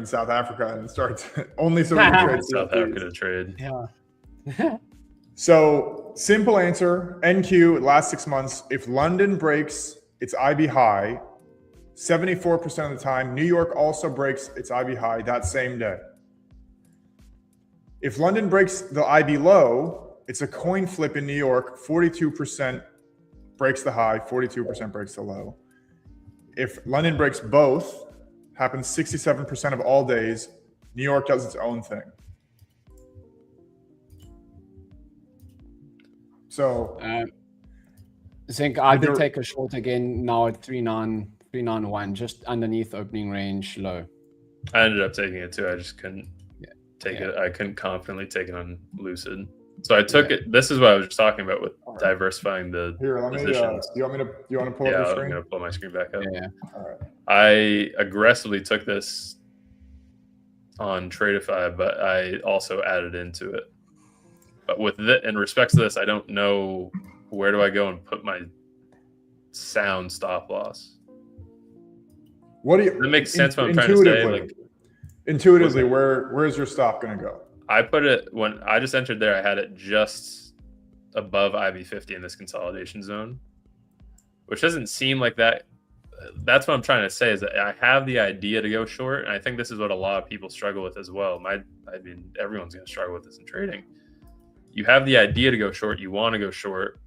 B: South Africa and start only so we can trade
A: South Africa to trade.
C: Yeah.
B: So simple answer: NQ last 6 months. If London breaks its IB high, 74% of the time, New York also breaks its IB high that same day. If London breaks the IB low, it's a coin flip in New York. 42% breaks the high, 42% breaks the low. If London breaks both, happens 67% of all days, New York does its own thing. So
C: I think I did take a short again now at 391, just underneath opening range low.
A: I ended up taking it too. I just couldn't take it. I couldn't confidently take it on Lucid. So I took it. This is what I was just talking about with diversifying the positions.
B: You want to pull up your screen?
A: I'm going to pull my screen back up.
C: Yeah.
B: All right.
A: I aggressively took this on Tradeify, but I also added into it. But with in respect to this, I don't know where do I go and put my sound stop loss.
B: What do you?
A: That makes sense. What I'm trying to say.
B: Intuitively, where's your stop going to go?
A: I put it when I just entered there. I had it just above IB50 in this consolidation zone, which doesn't seem like that. That's what I'm trying to say is that I have the idea to go short, and I think this is what a lot of people struggle with as well. Everyone's going to struggle with this in trading. You have the idea to go short, you want to go short,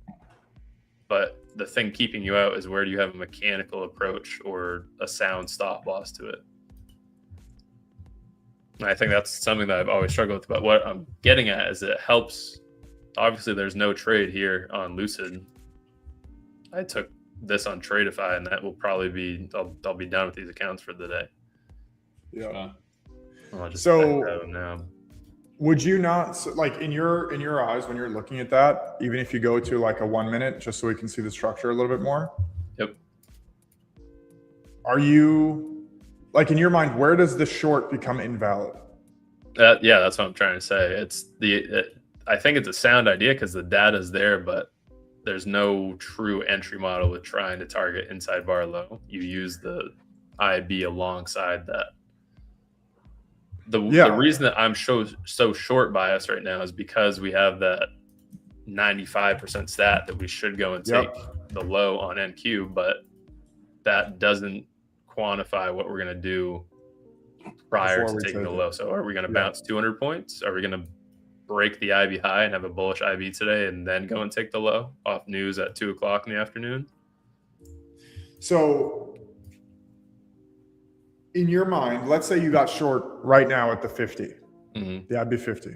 A: but the thing keeping you out is where do you have a mechanical approach or a sound stop loss to it. And I think that's something that I've always struggled with. But what I'm getting at is it helps. Obviously, there's no trade here on Lucid. I took this on Tradeify, and that will probably be. I'll be done with these accounts for the day.
B: Yeah.
A: I'll just
B: now. Would you not in your eyes when you're looking at that, even if you go to like a 1 minute, just so we can see the structure a little bit more?
A: Yep.
B: Are you? Like in your mind, where does the short become invalid?
A: Yeah, that's what I'm trying to say. I think it's a sound idea because the data is there, but there's no true entry model with trying to target inside bar low. You use the IB alongside that. The reason that I'm so short bias right now is because we have that 95% stat that we should go and take the low on NQ, but that doesn't quantify what we're going to do prior to taking the low. So are we going to bounce 200 points? Are we going to break the IB high and have a bullish IB today and then go and take the low off news at 2 o'clock in the afternoon?
B: So in your mind, let's say you got short right now at the 50, the IB 50.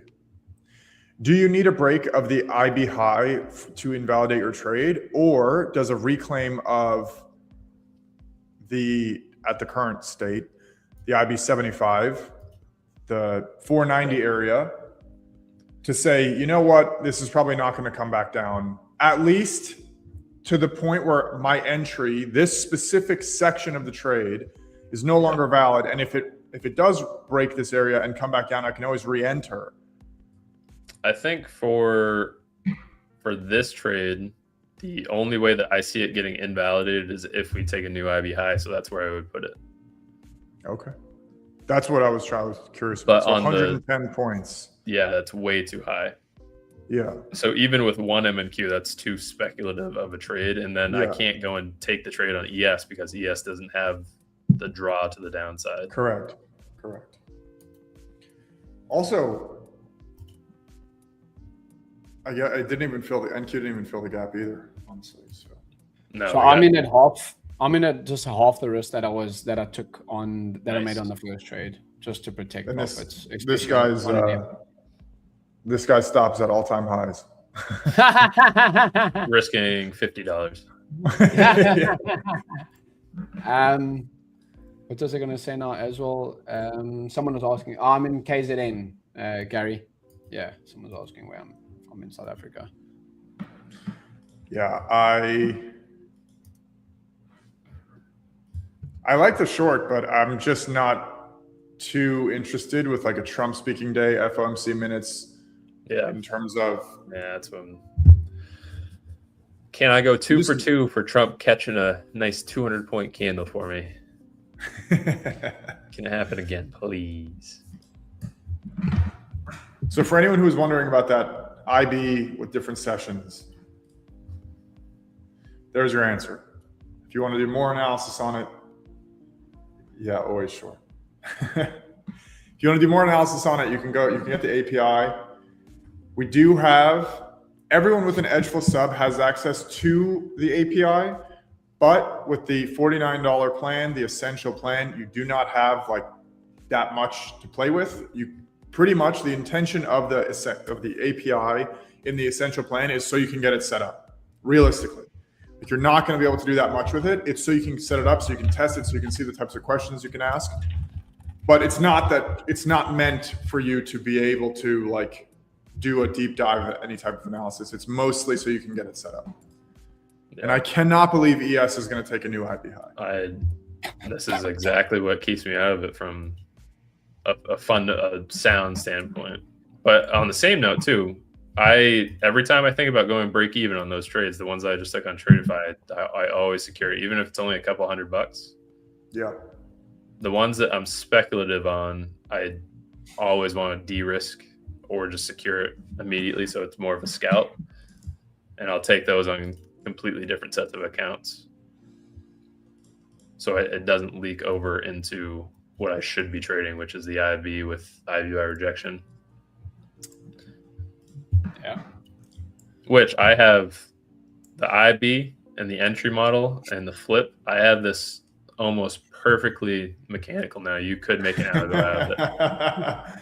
B: Do you need a break of the IB high to invalidate your trade, or does a reclaim of at the current state, the IB 75, the 490 area, to say, you know what, this is probably not going to come back down, at least to the point where my entry, this specific section of the trade, is no longer valid. And if it does break this area and come back down, I can always re-enter.
A: I think for this trade, the only way that I see it getting invalidated is if we take a new IB high. So that's where I would put it.
B: Okay. That's what I was curious about.
A: But
B: so 110 points.
A: Yeah, that's way too high.
B: Yeah.
A: So even with one MNQ, that's too speculative of a trade. And then I
B: Yeah.
A: can't go and take the trade on ES because ES doesn't have the draw to the downside.
B: Correct. Also, I didn't even fill the NQ didn't even fill the gap either, honestly.
A: No,
C: So I'm in at half. I'm in at just half the risk that I took on that I made on the first trade, just to protect
B: And
C: profits.
B: this guy stops at all-time highs.
A: risking $50.
C: What was I going to say now as well? Someone was asking. I'm in KZN, Gary. Yeah, someone's asking where I'm in South Africa.
B: Yeah, I like the short, but I'm just not too interested with like a Trump speaking day, FOMC minutes.
A: Yeah.
B: In terms of
A: that's when. Can I go 2 for 2 for Trump catching a nice 200-point candle for me? Can it happen again, please?
B: So for anyone who's wondering about that IB with different sessions, there's your answer. If you want to do more analysis on it, yeah, always short. If you want to do more analysis on it, you can get the API. We do have, everyone with an edgeful sub has access to the API, but with the $49 plan, the essential plan, you do not have like that much to play with. You pretty much, the intention of the API in the essential plan is so you can get it set up, realistically. If you're not going to be able to do that much with it, it's so you can set it up, so you can test it, so you can see the types of questions you can ask. But it's not meant for you to be able to like do a deep dive at any type of analysis. It's mostly so you can get it set up. Yeah. And I cannot believe ES is going to take a new IB high.
A: This is exactly what keeps me out of it from a sound standpoint. But on the same note too, every time I think about going break even on those trades, the ones I just took on Tradeify, I always secure it, even if it's only a couple $100.
B: Yeah.
A: The ones that I'm speculative on, I always want to de-risk or just secure it immediately, so it's more of a scout. And I'll take those on completely different sets of accounts, so it doesn't leak over into what I should be trading, which is the IB with IBY rejection.
C: Yeah.
A: Which I have the IB and the entry model and the flip. I have this almost perfectly mechanical now. You could make an algo out of it.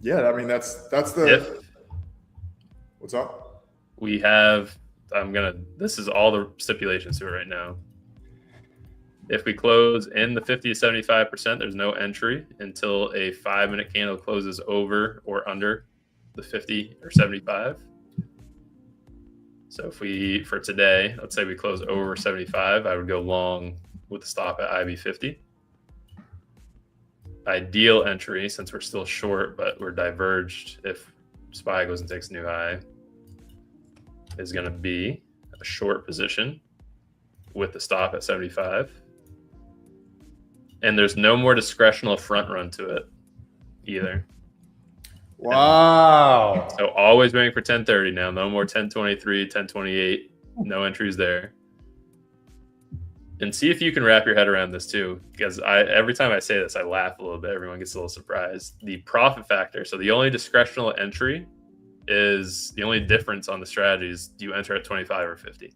B: Yeah, I mean that's the. What's up?
A: We have. This is all the stipulations to it right now. If we close in the 50 to 75%, there's no entry until a 5-minute candle closes over or under the 50 or 75. So for today, let's say we close over 75, I would go long with the stop at IB 50. Ideal entry, since we're still short, but we're diverged if SPY goes and takes a new high, is going to be a short position with the stop at 75. And there's no more discretional front run to it either.
B: Wow.
A: So always waiting for 1030 now. No more 1023, 1028. No entries there. And see if you can wrap your head around this too, because every time I say this, I laugh a little bit. Everyone gets a little surprised. The profit factor. So the only discretional entry is the only difference on the strategies. Do you enter at 25 or 50?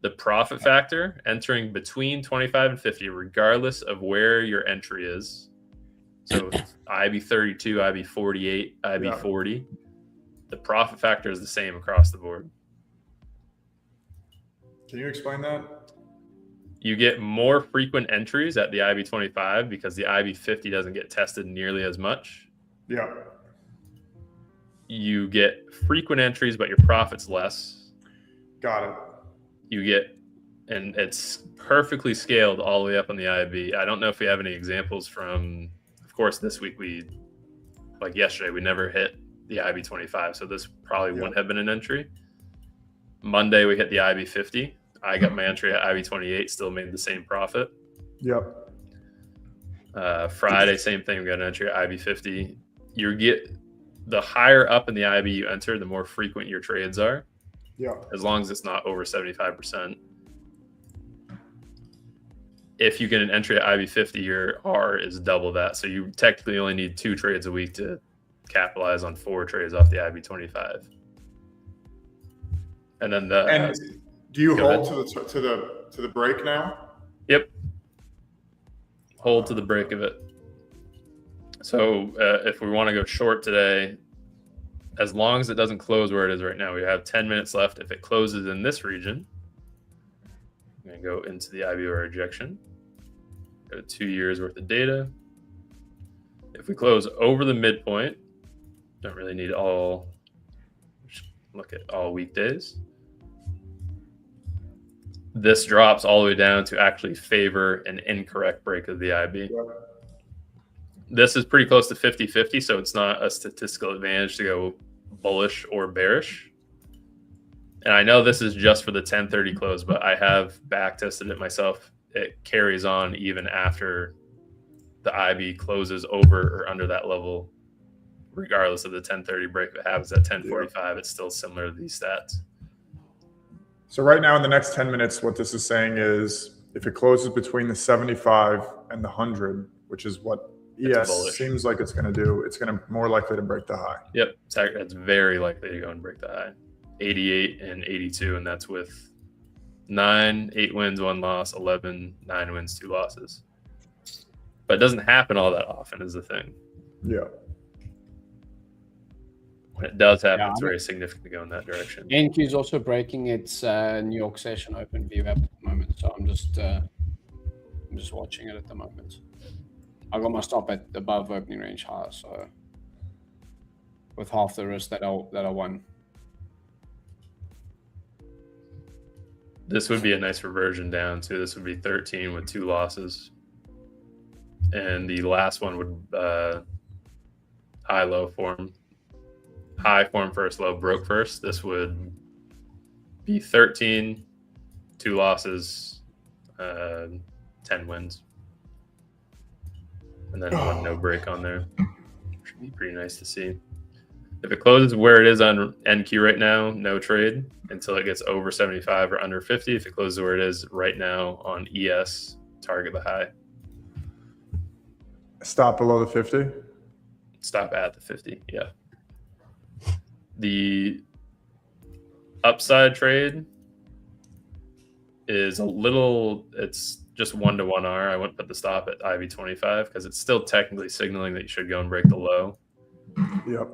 A: The profit factor, entering between 25 and 50, regardless of where your entry is. So IB 32, IB 48, IB 40. The profit factor is the same across the board.
B: Can you explain that?
A: You get more frequent entries at the IB 25 because the IB 50 doesn't get tested nearly as much.
B: Yeah.
A: You get frequent entries, but your profit's less.
B: Got it.
A: You get, and it's perfectly scaled all the way up on the IB. I don't know if we have any examples from, of course, this week like yesterday, we never hit the IB 25. So this probably wouldn't have been an entry. Monday, we hit the IB 50. I got my entry at IB 28, still made the same profit.
B: Yep.
A: Friday, same thing. We got an entry at IB 50. the higher up in the IB you enter, the more frequent your trades are.
B: Yeah.
A: As long as it's not over 75%. If you get an entry at IB 50, your R is double that. So you technically only need 2 trades a week to capitalize on 4 trades off the IB 25. And then
B: do you hold to the break now?
A: Yep. Hold to the break of it. So if we want to go short today, as long as it doesn't close where it is right now, we have 10 minutes left. If it closes in this region, I'm going to go into the IBR rejection. Go to 2 years worth of data. If we close over the midpoint, don't really need all, just look at all weekdays. This drops all the way down to actually favor an incorrect break of the IB. This is pretty close to 50-50, so it's not a statistical advantage to go bullish or bearish. And I know this is just for the 10:30 close, but I have back tested it myself. It carries on even after the IB closes over or under that level, regardless of the 10:30 break. If it happens at 10:45, it's still similar to these stats.
B: So right now in the next 10 minutes, what this is saying is if it closes between the 75 and the 100, which is what ES seems like it's going to do, it's going to more likely to break the high.
A: Yep, it's very likely to go and break the high. 88 and 82, and that's with 8 wins, 1 loss, 11, 9 wins, 2 losses. But it doesn't happen all that often is the thing.
B: Yeah.
A: When it does happen, it's very significant to go in that direction.
C: NQ is also breaking its New York session open view at the moment, so I'm just watching it at the moment. I got my stop at above opening range high, so with half the risk that I won.
A: This would be a nice reversion down too. This would be 13 with 2 losses, and the last one would high-low form. High form first, low broke first. This would be 13, 2 losses, 10 wins. And then 1 no break on there. Should be pretty nice to see. If it closes where it is on NQ right now, no trade until it gets over 75 or under 50. If it closes where it is right now on ES, target the high.
B: Stop below the 50?
A: Stop at the 50, yeah. The upside trade is it's just 1-to-1 R. I wouldn't put the stop at IB 25 because it's still technically signaling that you should go and break the low.
B: Yep.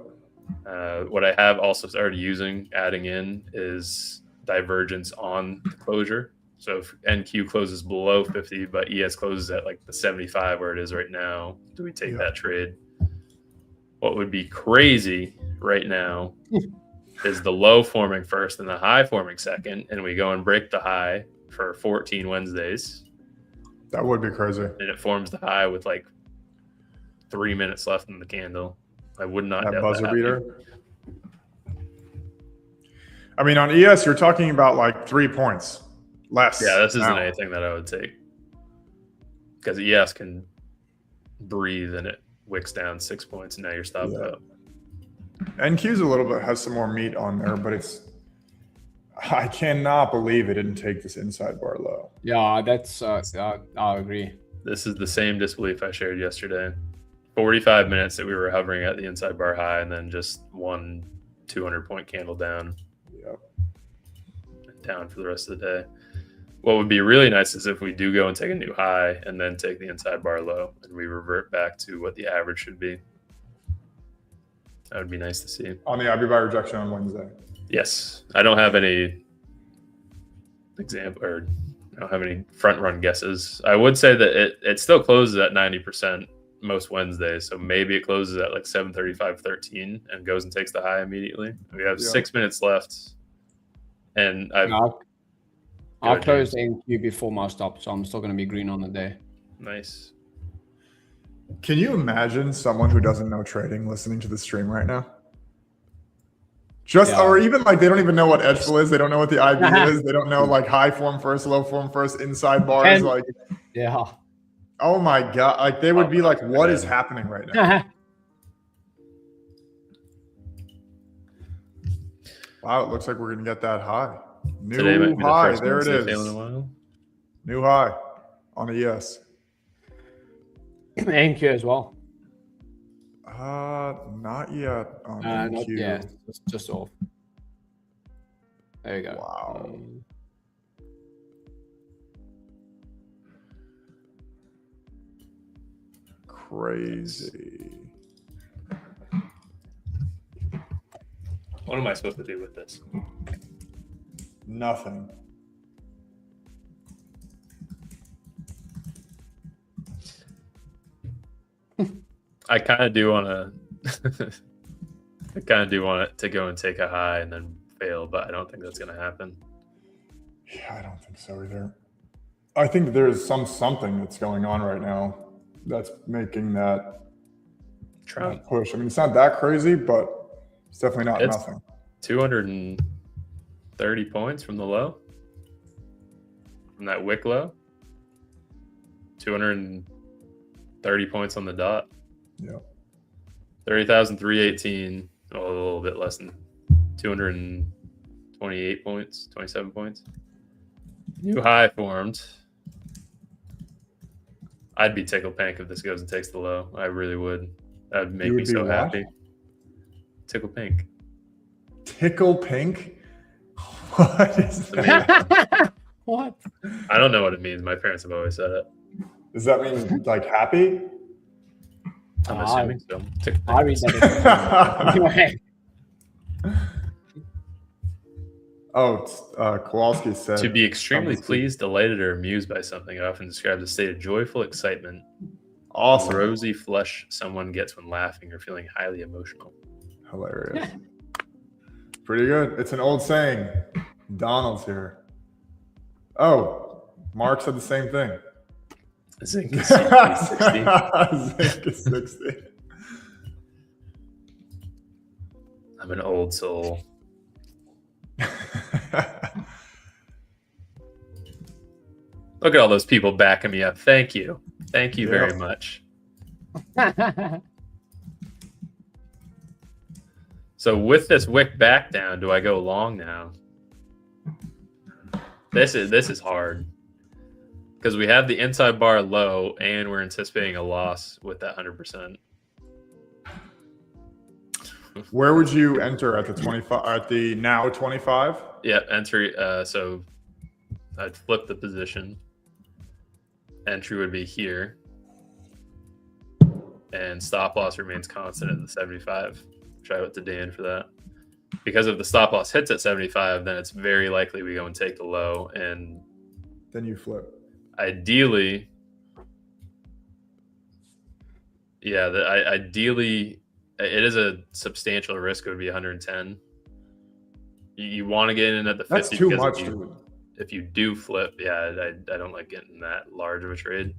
A: What I have also started adding in is divergence on the closure. So if NQ closes below 50, but ES closes at like the 75 where it is right now, do we take that trade? What would be crazy right now is the low forming first and the high forming second, and we go and break the high for 14 Wednesdays.
B: That would be crazy.
A: And it forms the high with like 3 minutes left in the candle. I would not
B: that
A: doubt
B: buzzer
A: that
B: beater. I mean, on ES, you're talking about like 3 points less.
A: Yeah, this isn't anything that I would take because ES can breathe and it wicks down 6 points, and now you're stopped up.
B: NQ's a little bit has some more meat on there, but I cannot believe it didn't take this inside bar low.
C: Yeah, that's I agree.
A: This is the same disbelief I shared yesterday. 45 minutes that we were hovering at the inside bar high, and then just 1 200-point candle down.
B: Yep.
A: Down for the rest of the day. What would be really nice is if we do go and take a new high and then take the inside bar low and we revert back to what the average should be. That would be nice to see.
B: On the IB buy rejection on Wednesday.
A: Yes. I don't have any example, or I don't have any front run guesses. I would say that it still closes at 90% most Wednesdays. So maybe it closes at like 7:35.13 and goes and takes the high immediately. We have 6 minutes left. And
C: I closed NQ before my stop, so I'm still going to be green on the day.
A: Nice.
B: Can you imagine someone who doesn't know trading listening to the stream right now? Or even like they don't even know what edgeful is. They don't know what the IB is. They don't know like high form first, low form first, inside bars.
C: Yeah.
B: Oh my God. Like they would be like, what is happening right now? Wow, it looks like we're going to get that high.
A: Today might
B: New
A: be the
B: high.
A: first
B: There it
A: Wednesday fail in a
B: is.
A: while.
B: New high on a yes.
C: NQ as well.
B: Not yet on
C: Not
B: NQ.
C: yeah, just off. There you go.
B: Wow. Crazy.
A: What am I supposed to do with this?
B: Nothing.
A: I kind of do want to. I kind of do want it to go and take a high and then fail, but I don't think that's going to happen.
B: Yeah, I don't think so either. I think there's something that's going on right now that's making that push. I mean, it's not that crazy, but it's definitely not nothing.
A: 230 points from the low, from that wick low. 230 points on the dot.
B: Yeah.
A: 30,318. A little bit less than 228 points, 27 points. New high formed. I'd be tickled pink if this goes and takes the low. I really would. That'd make me so happy. Tickle pink.
B: Tickle pink? What is
C: that? What?
A: I don't know what it means. My parents have always said it.
B: Does that mean like happy?
A: I'm assuming so.
C: I read that.
B: Kowalski said
A: to be extremely pleased, delighted, or amused by something. It often describes a state of joyful excitement.
B: Awesome.
A: Rosy flush someone gets when laughing or feeling highly emotional.
B: Hilarious. Pretty good. It's an old saying. Donald's here. Oh, Mark said the same thing.
A: Zinc is 60.
B: Zinc is 60.
A: I'm an old soul. Look at all those people backing me up. Thank you. Thank you very much. So with this wick back down, do I go long now? This is hard. Because we have the inside bar low and we're anticipating a loss with that 100%.
B: Where would you enter at the 25 at the now 25?
A: Yeah, entry. So I'd flip the position. Entry would be here. And stop loss remains constant at the 75. Shout out to Dan for that. Because if the stop loss hits at 75, then it's very likely we go and take the low. And
B: then you flip.
A: Ideally, yeah, ideally, it is a substantial risk. It would be 110. You want to get in at the 50.
B: That's too much, dude.
A: If you do flip, yeah, I don't like getting that large of a trade.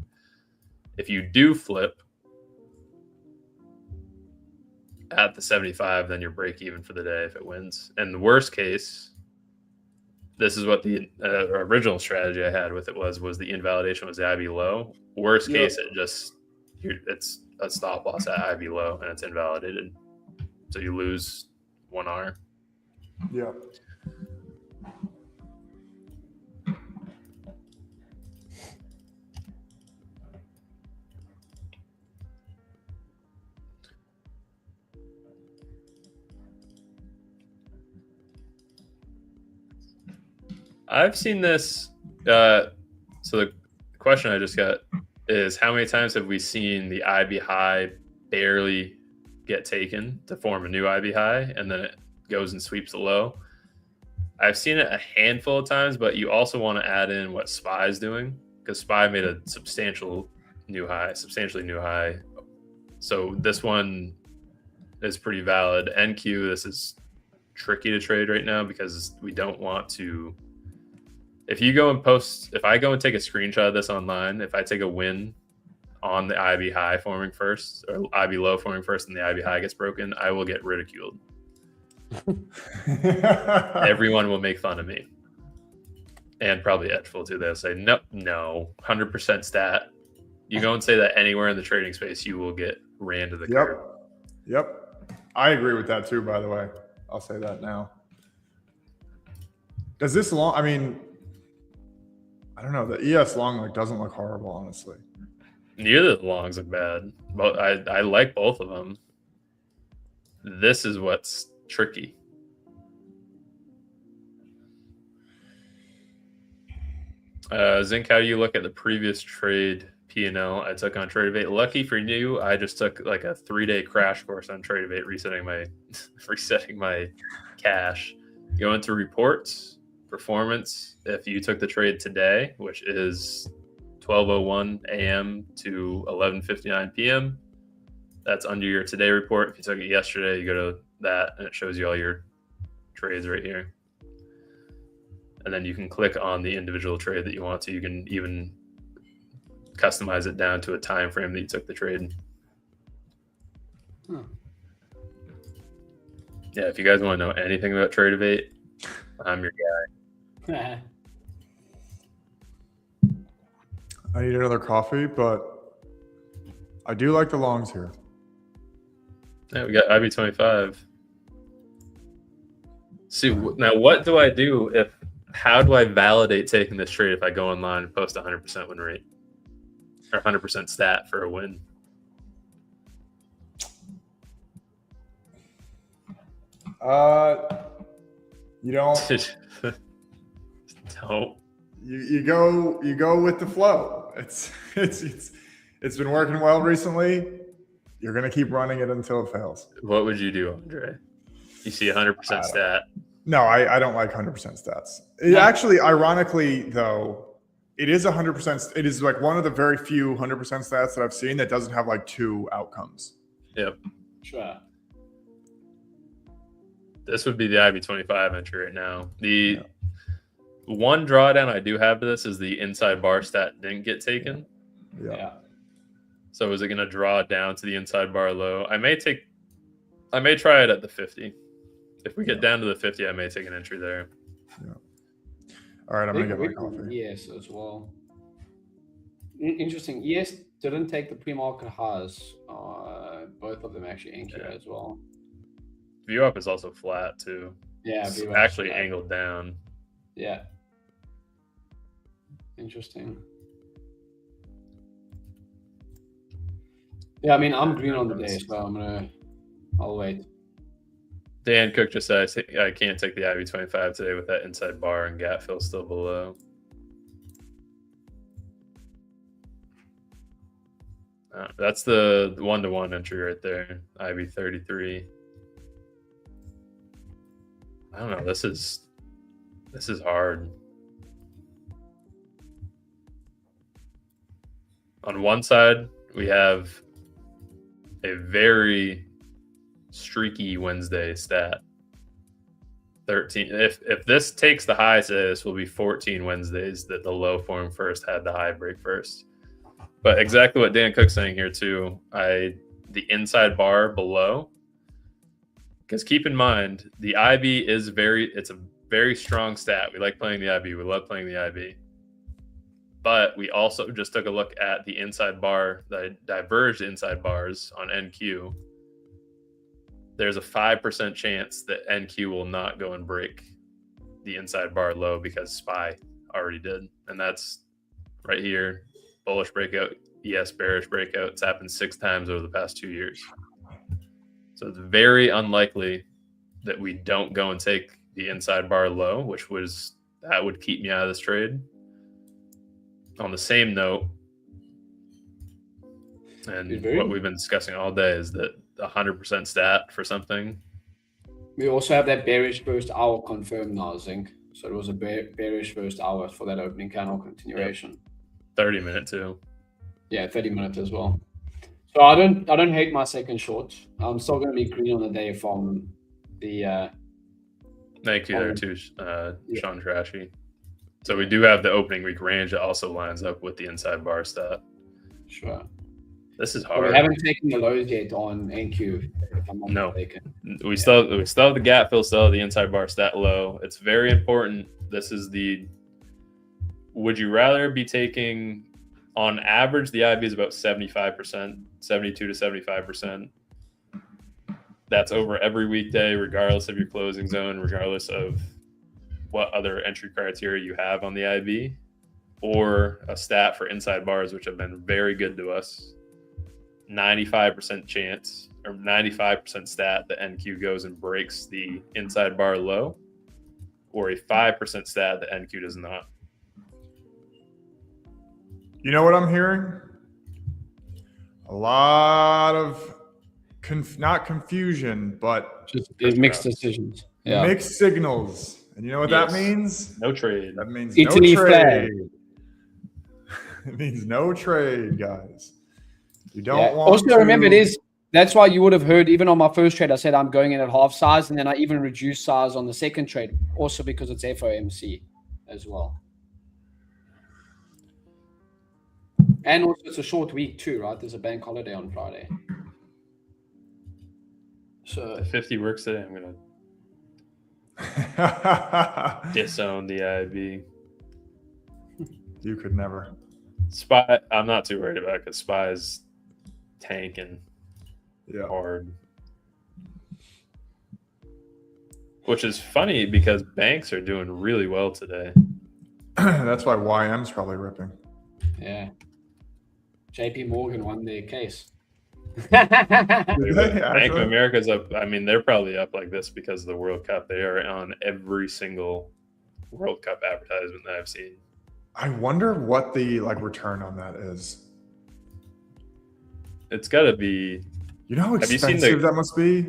A: If you do flip at the 75, then you're break even for the day if it wins. And the worst case, this is what the original strategy I had with it was the invalidation was IB low. Worst case, it's a stop loss at IB low and it's invalidated. So you lose 1R.
B: Yeah.
A: I've seen this. So the question I just got is how many times have we seen the IB high barely get taken to form a new IB high and then it goes and sweeps the low? I've seen it a handful of times, but you also want to add in what SPY is doing because SPY made a substantially new high. So this one is pretty valid. NQ, this is tricky to trade right now because we don't want to. If you go and if I go and take a screenshot of this online, if I take a win on the IB high forming first or IB low forming first and the IB high gets broken, I will get ridiculed. Everyone will make fun of me. And probably edgeful too. They'll say, no, 100% stat. You go and say that anywhere in the trading space, you will get ran to the curb.
B: Yep. I agree with that too, by the way. I'll say that now. Does this long? I mean, I don't know. The ES long like doesn't look horrible, honestly.
A: Neither of the longs look bad, but I like both of them. This is what's tricky. Zinc, how do you look at the previous trade P&L I took on TradeZella? Lucky for you, I just took like a 3-day crash course on TradeZella, resetting my cash. Go into reports, performance. If you took the trade today, which is 12:01 a.m. to 11:59 p.m., that's under your today report. If you took it yesterday, you go to that, and it shows you all your trades right here. And then you can click on the individual trade that you want to. You can even customize it down to a time frame that you took the trade.
C: Huh.
A: Yeah, if you guys want to know anything about TradeZella, I'm your guy.
B: I need another coffee, but I do like the longs here.
A: Yeah, we got IB25. See, now what do I do if, how do I validate taking this trade if I go online and post 100% win rate or 100% stat for a win?
B: You don't.
A: Don't.
B: You go with the flow. It's been working well recently. You're gonna keep running it until it fails.
A: What would you do, Andre? You see 100% stat.
B: No, I don't like 100% stats. It actually, ironically, though, it is 100%. It is like one of the very few 100% stats that I've seen that doesn't have like two outcomes.
A: Yep.
C: Sure.
A: This would be the IB25 entry right now. The one drawdown I do have to this is the inside bar stat didn't get taken.
B: Yeah.
A: So is it going to draw down to the inside bar low? I may try it at the 50. If we get down to the 50, I may take an entry there.
B: Yeah. All right, I'm going to get my coffee.
C: Yes, as well. Interesting. Yes, didn't take the pre-market highs. Both of them actually anchor as well.
A: View up is also flat too.
C: Yeah,
A: it's actually angled down.
C: Yeah. Interesting. Yeah, I mean, I'm green on the day, so I'll wait.
A: Dan Cook just said, I can't take the IB25 today with that inside bar and gap fill still below. That's the 1-to-1 entry right there, IB33. I don't know. This is hard. On one side, we have a very streaky Wednesday stat. 13. If this takes the high today, this will be 14 Wednesdays that the low form first had the high break first. But exactly what Dan Cook's saying here too. The inside bar below. Because keep in mind, the IB is it's a very strong stat. We like playing the IB. We love playing the IB. But we also just took a look at the inside bar, the diverged inside bars on NQ. There's a 5% chance that NQ will not go and break the inside bar low because SPY already did. And that's right here. Bullish breakout, ES bearish breakout. It's happened 6 times over the past 2 years. So it's very unlikely that we don't go and take the inside bar low, that would keep me out of this trade. On the same note, and what we've been discussing all day is that 100% stat for something.
C: We also have that bearish first hour confirmed now, Zinc. So it was a bearish first hour for that opening candle continuation.
A: 30-minute too.
C: Yeah, 30-minute as well. So I don't hate my second short. I'm still going to be green on the day from the.
A: Thank you there too, Sean Trashy. So we do have the opening week range that also lines up with the inside bar stat.
C: Sure.
A: This is
C: But
A: hard.
C: we haven't taken the lows yet on NQ. If I'm not mistaken.
A: We still have the gap fill, still have the inside bar stat low. It's very important. This is would you rather be taking, on average, the IB is about 75%, 72 to 75%. That's over every weekday, regardless of your closing zone, regardless of what other entry criteria you have on the IB, or a stat for inside bars, which have been very good to us. 95% chance or 95% stat that NQ goes and breaks the inside bar low, or a 5% stat that NQ does not.
B: You know what I'm hearing? A lot of not confusion, but
C: Just mixed decisions. Yeah.
B: mixed signals. And you know what that means?
A: No trade.
B: That means
C: Italy
B: no
C: flag.
B: trade. It means no trade, guys. You don't want
C: Also,
B: to...
C: remember, that's why you would have heard, even on my first trade, I said I'm going in at half size, and then I even reduced size on the second trade, also because it's FOMC as well. And also, it's a short week too, right? There's a bank holiday on Friday. So
A: If 50 works today, I'm going to disown the IB.
B: You could never.
A: SPY, I'm not too worried about it because SPY is tanking hard. Which is funny because banks are doing really well today.
B: That's why YM's probably ripping.
C: yeah, JP Morgan won their case.
B: Did
A: Bank
B: they
A: of
B: actually?
A: America's up. I mean, they're probably up like this because of the World Cup. They are on every single World Cup advertisement that I've seen.
B: I wonder what the return on that is.
A: It's got to be
B: You know how
A: Have you seen
B: expensive that must be?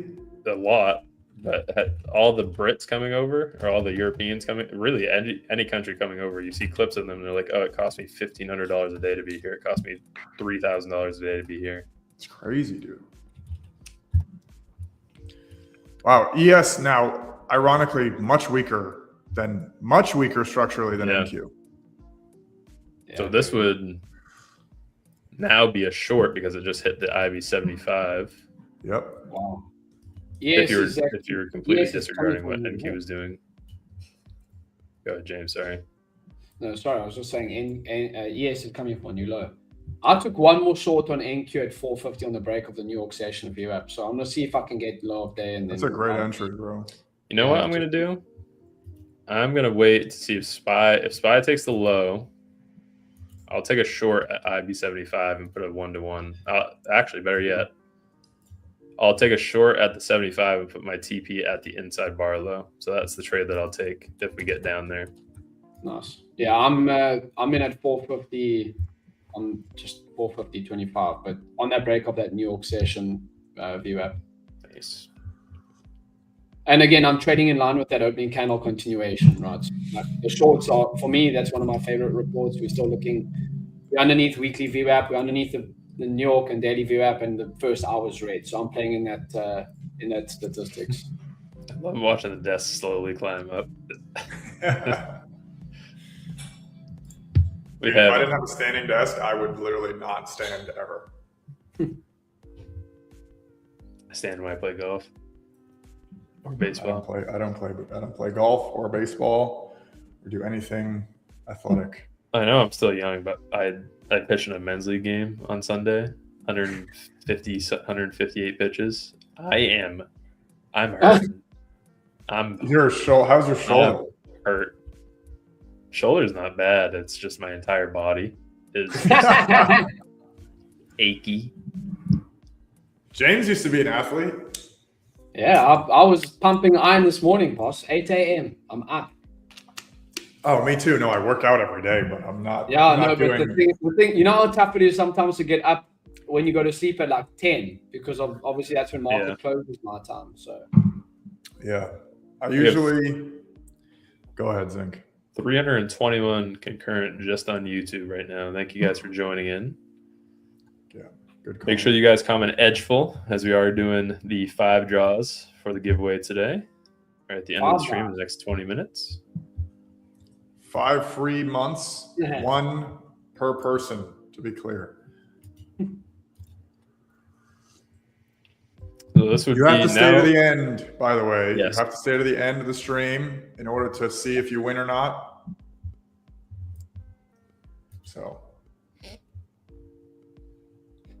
A: a lot, but all the Brits coming over or all the Europeans coming, really any country coming over, you see clips of them and they're like, oh, it cost me $1,500 a day to be here. It cost me $3,000 a day to be here.
B: It's crazy, dude. Wow. ES now, ironically, much weaker structurally than
A: Yeah.
B: NQ.
A: So this would now be a short because it just hit the IB 75.
B: Yep.
C: Wow. Yes,
A: If you're completely
C: Yes, it's
A: disregarding
C: coming
A: what
C: from
A: NQ
C: you.
A: was doing. Go ahead, James. Sorry.
C: No, sorry, I was just saying ES is coming from a new low. I took one more short on NQ at 450 on the break of the New York session VWAP. So I'm gonna see if I can get low of day and
B: That's
C: then
B: a great entry, bro.
A: You know what I'm going to do? I'm going to wait to see if SPY takes the low. I'll take a short at IB 75 and put a 1-to-1. Actually, better yet, I'll take a short at the 75 and put my TP at the inside bar low. So that's the trade that I'll take if we get down there.
C: Nice. Yeah, I'm in at 450. I'm just 450.25, but on that break of that New York session VWAP.
A: Nice.
C: And again, I'm trading in line with that opening candle continuation, right? So, like, the shorts are, for me, that's one of my favorite reports. We're still looking, we're underneath weekly VWAP, we're underneath the New York and daily VWAP, and the first hour's rate. So I'm playing in that statistics.
A: I love watching the desk slowly climb up.
B: If I didn't have a standing desk, I would literally not stand ever.
A: I stand when I play golf or baseball.
B: I don't play golf or baseball or do anything athletic.
A: I know I'm still young, but I pitched in a men's league game on Sunday, 158 pitches. I'm hurt.
B: How's your shoulder?
A: Hurt. Shoulder's not bad. It's just my entire body is achy.
B: James used to be an athlete.
C: Yeah, I was pumping iron this morning, boss. 8 a.m. I'm up.
B: Oh, me too. No, I work out every day, but I'm not.
C: Yeah,
B: I'm
C: no,
B: not
C: but the thing, you know how tough it is sometimes to get up when you go to sleep at like 10, because obviously that's when market closes my time. So
B: yeah, I usually go ahead, Zink.
A: 321 concurrent just on YouTube right now. Thank you guys for joining in.
B: Yeah, good call.
A: Make sure you guys comment edgeful as we are doing the 5 draws for the giveaway today. Right at the end of the stream in the next 20 minutes.
B: 5 free months, 1 per person, to be clear.
A: So this would
B: you have
A: be
B: to stay
A: now,
B: to the end, by the way.
A: Yes.
B: You have to stay to the end of the stream in order to see if you win or not. So.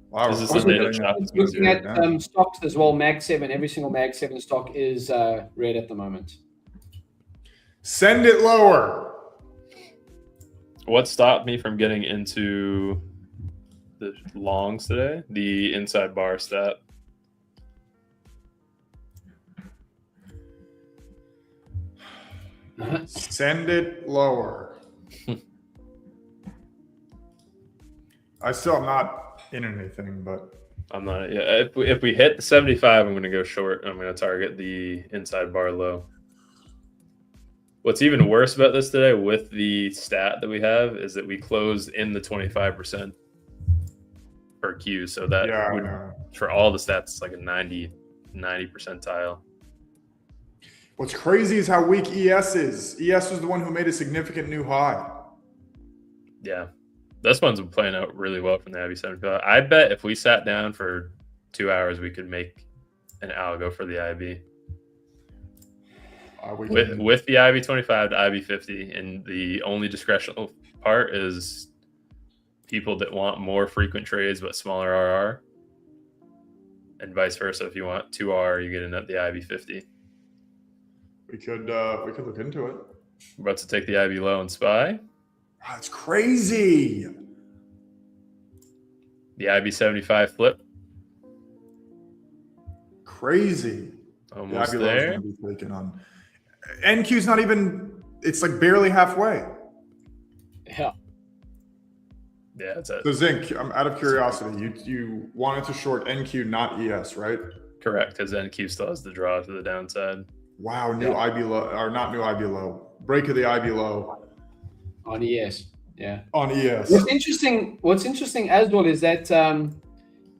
B: Wow.
A: This is
C: Also,
A: Sunday to shop.
C: looking at stocks as well, Mag 7, every single Mag 7 stock is red at the moment.
B: Send it lower.
A: What stopped me from getting into the longs today? The inside bar stat.
B: Send it lower. I still am not in anything, but
A: I'm not. Yeah, if we hit the 75, I'm going to go short. I'm going to target the inside bar low. What's even worse about this today with the stat that we have is that we closed in the 25% per Q. So that would, for all the stats, it's like a 90 percentile.
B: What's crazy is how weak ES is. ES was the one who made a significant new high.
A: Yeah. This one's been playing out really well from the IB 75. I bet if we sat down for 2 hours, we could make an algo for the IB. With the IB 25 to IB 50, and the only discretional part is people that want more frequent trades but smaller RR, and vice versa. If you want 2R, you get in at the IB 50.
B: We could look into it.
A: We're about to take the IB low and SPY.
B: That's crazy.
A: The IB 75 flip.
B: Crazy.
A: Almost
B: the IB
A: there.
B: Low is gonna be taken on. NQ's not even. It's like barely halfway.
C: Yeah.
A: Yeah, it's it.
B: So Zinc, I'm out of curiosity. You wanted to short NQ, not ES, right?
A: Correct, because NQ still has the draw to the downside.
B: Wow, new IB low, or not new IB low. Break of the IB low.
C: On ES. Yeah.
B: On ES.
C: What's interesting as well is that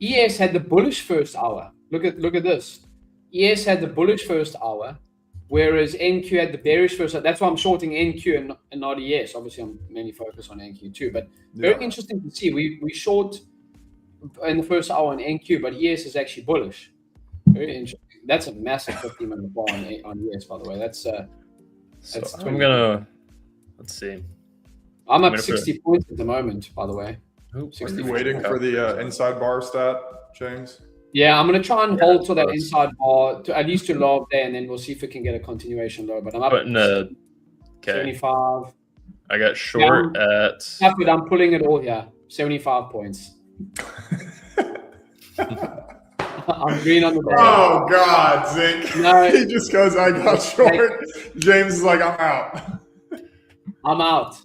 C: ES had the bullish first hour. Look at this. ES had the bullish first hour, whereas NQ had the bearish first hour. That's why I'm shorting NQ and not ES. Obviously, I'm mainly focused on NQ too. But very interesting to see. We short in the first hour on NQ, but ES is actually bullish. Very interesting. That's a massive 15-minute bar on ES, by the way. That's
A: I'm gonna, let's see.
C: I'm up 60 points at the moment, by the way.
B: Are you waiting for the inside bar stat, James?
C: Yeah, I'm going to try and hold to that inside bar, to at least to low up there, and then we'll see if we can get a continuation low. But I'm up 75.
A: I got short at...
C: But I'm pulling it all here. 75 points. I'm green on the day.
B: Oh, God, Zink.
C: No,
B: he just goes, I got short. James is like, I'm out.
C: I'm out.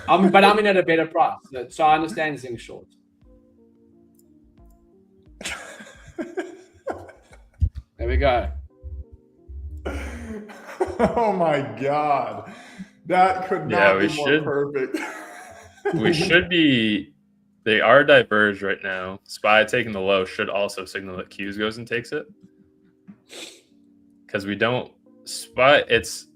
C: But I'm in at a better price. So I understand Zink short. There we go.
B: Oh my God. That could not be more perfect.
A: We should be, they are diverged right now. SPY taking the low should also signal that Q's goes and takes it. Because we don't, SPY, it's,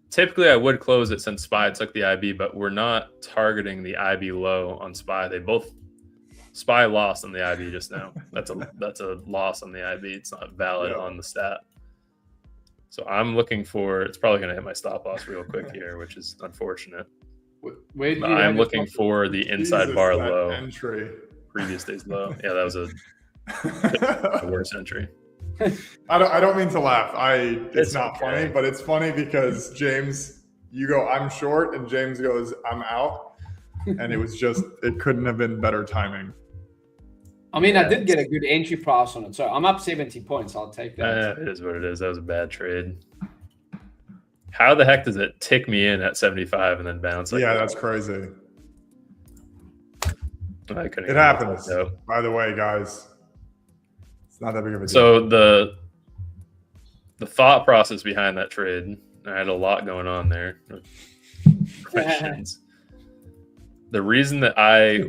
A: typically I would close it since SPY took the IB, but we're not targeting the IB low on SPY. They both, SPY lost on the IB just now. That's a loss on the IB. It's not valid on the stat. So I'm looking for, it's probably going to hit my stop loss real quick here, which is unfortunate. I'm looking for the inside bar low.
B: Entry.
A: Previous day's low. Yeah, that was a worse entry.
B: I don't mean to laugh. It's not funny, but it's funny because James, you go, I'm short, and James goes, I'm out. And it was just, it couldn't have been better timing.
C: I mean, I did get a good entry price on it. So I'm up 70 points. I'll take that.
A: It is what it is. That was a bad trade. How the heck does it tick me in at 75 and then bounce?
B: Yeah, that's crazy.
A: It
B: happens. By the way, guys, it's not that big of a deal.
A: So the thought process behind that trade, I had a lot going on there. Questions. The reason that I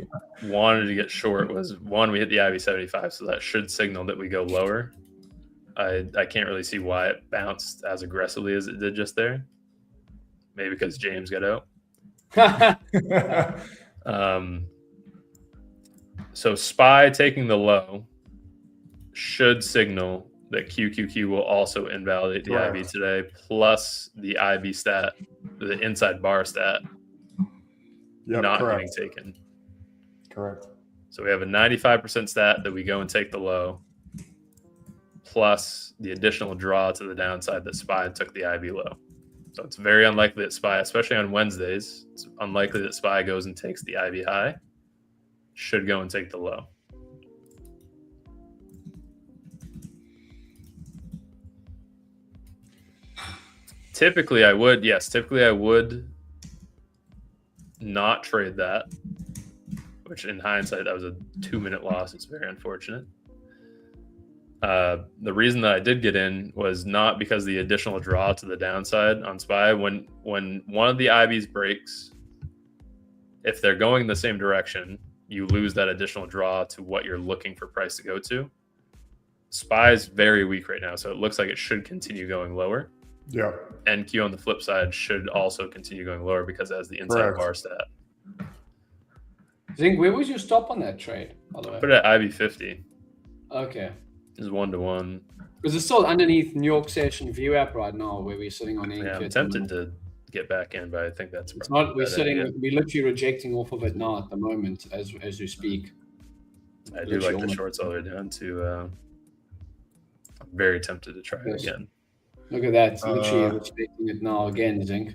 A: wanted to get short was, one, we hit the IB 75, so that should signal that we go lower. I can't really see why it bounced as aggressively as it did just there. Maybe because James got out. So SPY taking the low should signal that QQQ will also invalidate the IB today, plus the IB stat, the inside bar stat, not getting taken.
B: Correct.
A: So we have a 95% stat that we go and take the low, plus the additional draw to the downside that SPY took the IB low. So it's very unlikely that SPY, especially on Wednesdays, it's unlikely that SPY goes and takes the IB high. Should go and take the low. Typically, I would not trade that, which in hindsight, that was a 2-minute loss. It's very unfortunate. The reason that I did get in was not because the additional draw to the downside on SPY. When one of the IBs breaks, if they're going the same direction, you lose that additional draw to what you're looking for price to go to. SPY is very weak right now, so it looks like it should continue going lower.
B: Yeah.
A: NQ on the flip side should also continue going lower because it has the inside bar stat.
C: Zink, where was your stop on that trade, by the way?
A: Put it at IB 50.
C: Okay.
A: It's 1-to-1.
C: Because it's still underneath New York session view app right now, where we're sitting on NQ.
A: Yeah, I'm tempted to get back in, but I think that's
C: it's not. We're sitting. We're literally rejecting off of it now at the moment as we speak.
A: I do like the shorts all the way down to. I'm very tempted to try it again.
C: Look at that! Literally respecting it now again, Zink.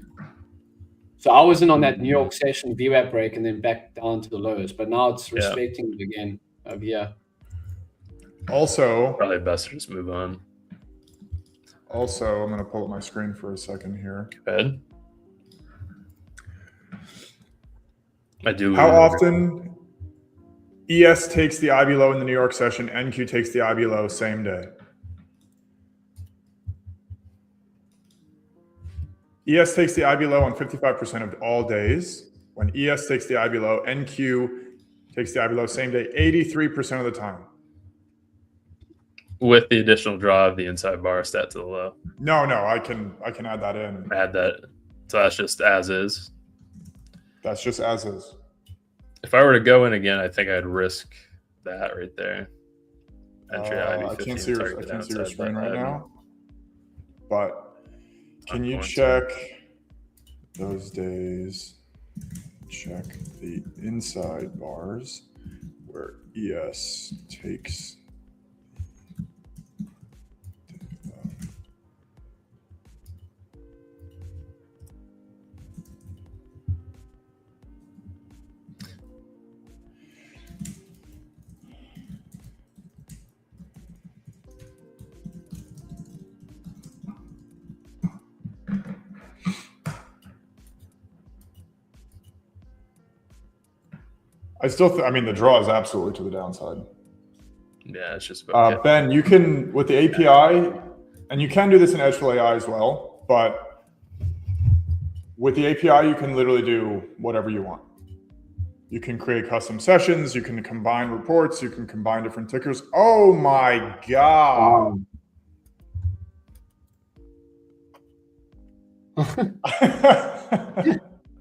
C: So I was in on that New York session VWAP break and then back down to the lows, but now it's respecting it again over here.
B: Also,
A: probably best to just move on.
B: Also, I'm going to pull up my screen for a second here.
A: Go ahead. I do.
B: How often ES takes the IB low in the New York session, NQ takes the IB low same day? ES takes the IB low on 55% of all days. When ES takes the IB low, NQ takes the IB low same day 83% of the time.
A: With the additional draw of the inside bar stat to the low.
B: No, I can add that in.
A: Add that. So that's just as is.
B: That's just as is.
A: If I were to go in again, I think I'd risk that right there. Entry IB 50
B: I can't see your screen right now. But can you check those days? Check the inside bars where ES takes. I mean, the draw is absolutely to the downside.
A: Yeah, it's just
B: Ben, you can, with the API, and you can do this in edgeful AI as well, but with the API, you can literally do whatever you want. You can create custom sessions, you can combine reports, you can combine different tickers. Oh my God.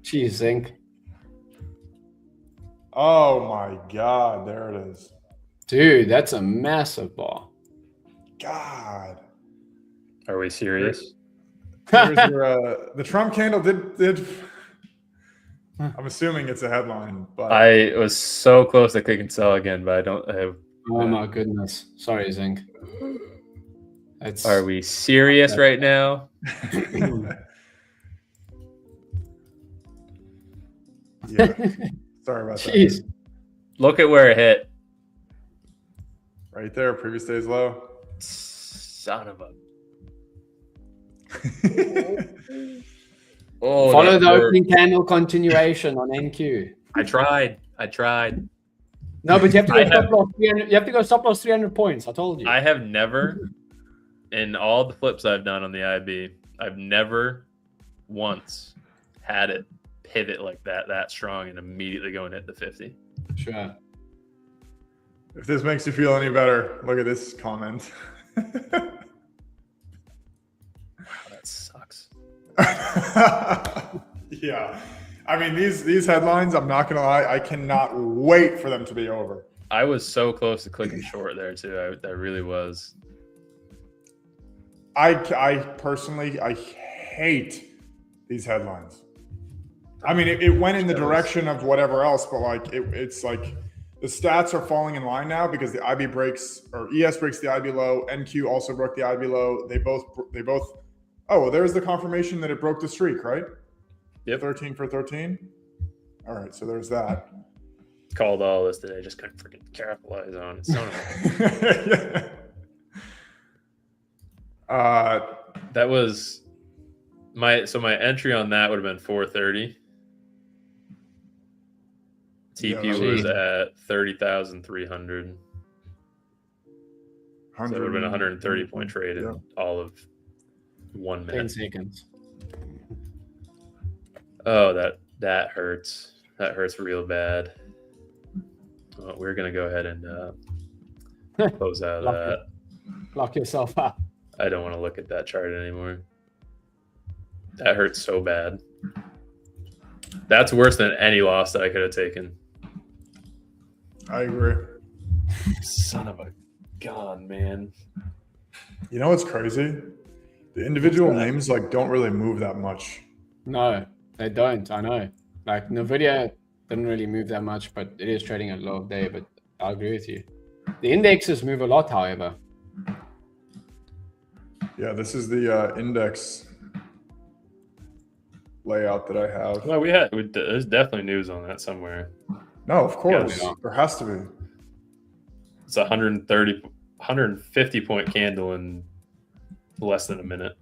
C: Jeez, Zink.
B: Oh my God, there it is.
C: Dude, that's a massive bar.
B: God.
A: Are we serious?
B: The Trump candle did I'm assuming it's a headline, but
A: I was so close to click and sell again, but I don't have.
C: Oh my goodness. Sorry, Zink.
A: Are we serious right now?
B: Yeah. Sorry about
C: Jeez.
B: that.
A: Look at where it hit.
B: Right there, previous day's low.
A: Son of a.
C: Follow the opening candle continuation on NQ.
A: I tried.
C: No, but you have to go stop loss 300. You have to go stop loss 300 points. I told you.
A: I have never, in all the flips I've done on the IB, I've never once had it pivot like that strong and immediately go and hit the 50.
C: Sure.
B: If this makes you feel any better, look at this comment.
A: Wow, that sucks.
B: Yeah. I mean, these headlines, I'm not going to lie, I cannot wait for them to be over.
A: I was so close to clicking short there, too. I really was.
B: I personally, I hate these headlines. I mean, it went in the direction of whatever else, but like it's like the stats are falling in line now because the IB breaks, or ES breaks the IB low. NQ also broke the IB low. They both Oh, well, there's the confirmation that it broke the streak, right?
A: Yep.
B: 13 for 13. All right, so there's that.
A: Called all this today. Just couldn't freaking capitalize on it. That was my entry on that would have been 430. TP was at 30,300. So it would have been 130 point trade in all of 1 minute.
C: 10 seconds.
A: Oh, that hurts. That hurts real bad. Well, we're gonna go ahead and close out of that.
C: Lock yourself up.
A: I don't want to look at that chart anymore. That hurts so bad. That's worse than any loss that I could have taken.
B: I agree.
A: Son of a gun, man.
B: You know what's crazy? The individual names don't really move that much.
C: No, they don't. I know. Like NVIDIA didn't really move that much, but it is trading at low of day. But I agree with you. The indexes move a lot, however.
B: Yeah, this is the index layout that I have.
A: Well, there's definitely news on that somewhere.
B: No, of course.
C: Yeah.
B: There has to be.
A: It's 150 point candle in less than a minute.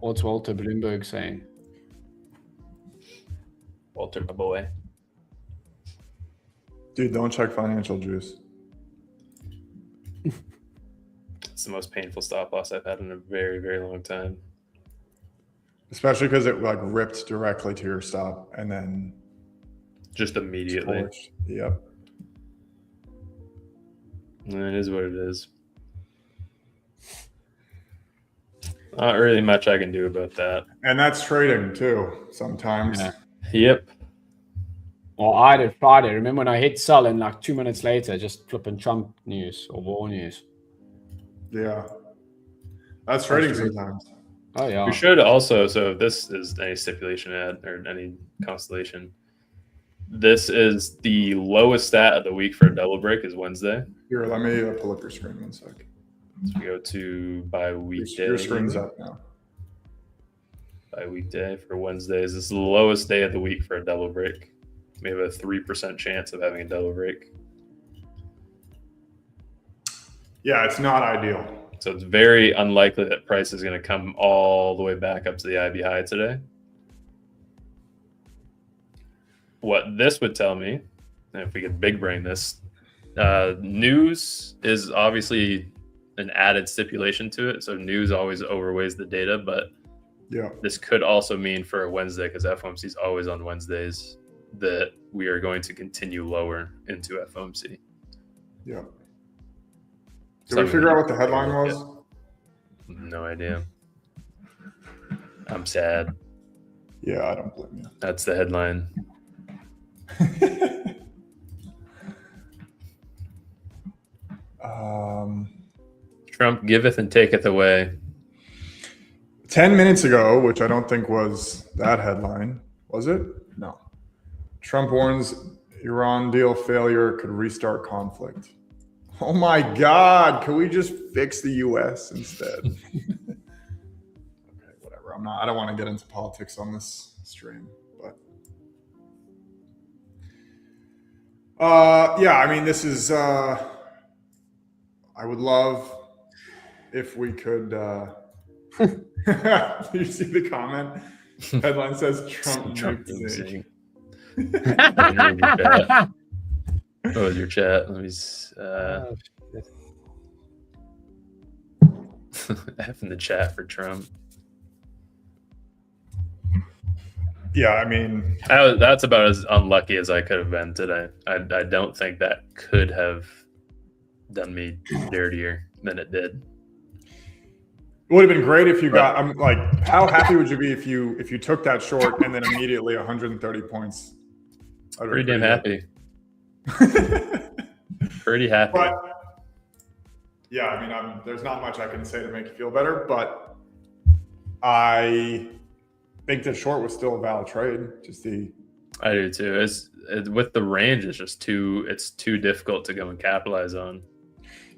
C: What's Walter Bloomberg saying?
A: Walter, my boy.
B: Dude, don't check financial juice.
A: It's the most painful stop loss I've had in a very, very long time.
B: Especially because it ripped directly to your stop and then
A: just immediately.
B: Torched. Yep.
A: It is what it is. Not really much I can do about that.
B: And that's trading too, sometimes.
C: Yeah.
A: Yep.
C: Well, I did Friday. Remember when I hit sell and 2 minutes later, just flipping Trump news or war news.
B: Yeah. That's trading sometimes.
C: Oh, yeah.
A: We should also, so if this is any stipulation ad or any constellation, this is the lowest stat of the week for a double break is Wednesday.
B: Here, let me pull up your screen 1 sec.
A: So we go to by weekday.
B: Your screen's up now.
A: By weekday for Wednesdays. This is the lowest day of the week for a double break. We have a 3% chance of having a double break.
B: Yeah, it's not ideal.
A: So it's very unlikely that price is going to come all the way back up to the IB high today. What this would tell me, and if we could big brain this, news is obviously an added stipulation to it. So news always overweighs the data, but
B: yeah,
A: this could also mean for a Wednesday, because FOMC is always on Wednesdays, that we are going to continue lower into FOMC.
B: Yeah. Did we figure out what the headline was?
A: No idea. I'm sad.
B: Yeah, I don't blame you.
A: That's the headline. Trump giveth and taketh away.
B: 10 minutes ago, which I don't think was that headline, was it? No. Trump warns Iran deal failure could restart conflict. Oh my God, can we just fix the US instead? Okay, whatever. I don't want to get into politics on this stream, but yeah, I mean, this is I would love if we could you see the comment? Headline says Trump nukes.
A: What was your chat? Let me F in the chat for Trump.
B: Yeah, I mean,
A: that's about as unlucky as I could have been today. I don't think that could have done me dirtier than it did.
B: It would have been great if you got. I'm like, how happy would you be if you took that short and then immediately 130 points?
A: Pretty damn happy. Pretty happy.
B: But yeah, I mean, there's not much I can say to make you feel better, but I think the short was still a valid trade.
A: I do too. It's with the range, it's too difficult to go and capitalize on.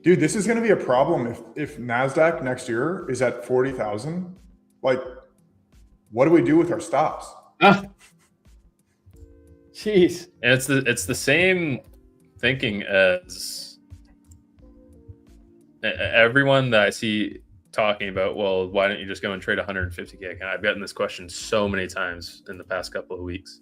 B: Dude, this is going to be a problem if NASDAQ next year is at 40,000. Like, what do we do with our stops?
C: Jeez.
A: And it's the same thinking as everyone that I see talking about, well, why don't you just go and trade 150K account? I've gotten this question so many times in the past couple of weeks.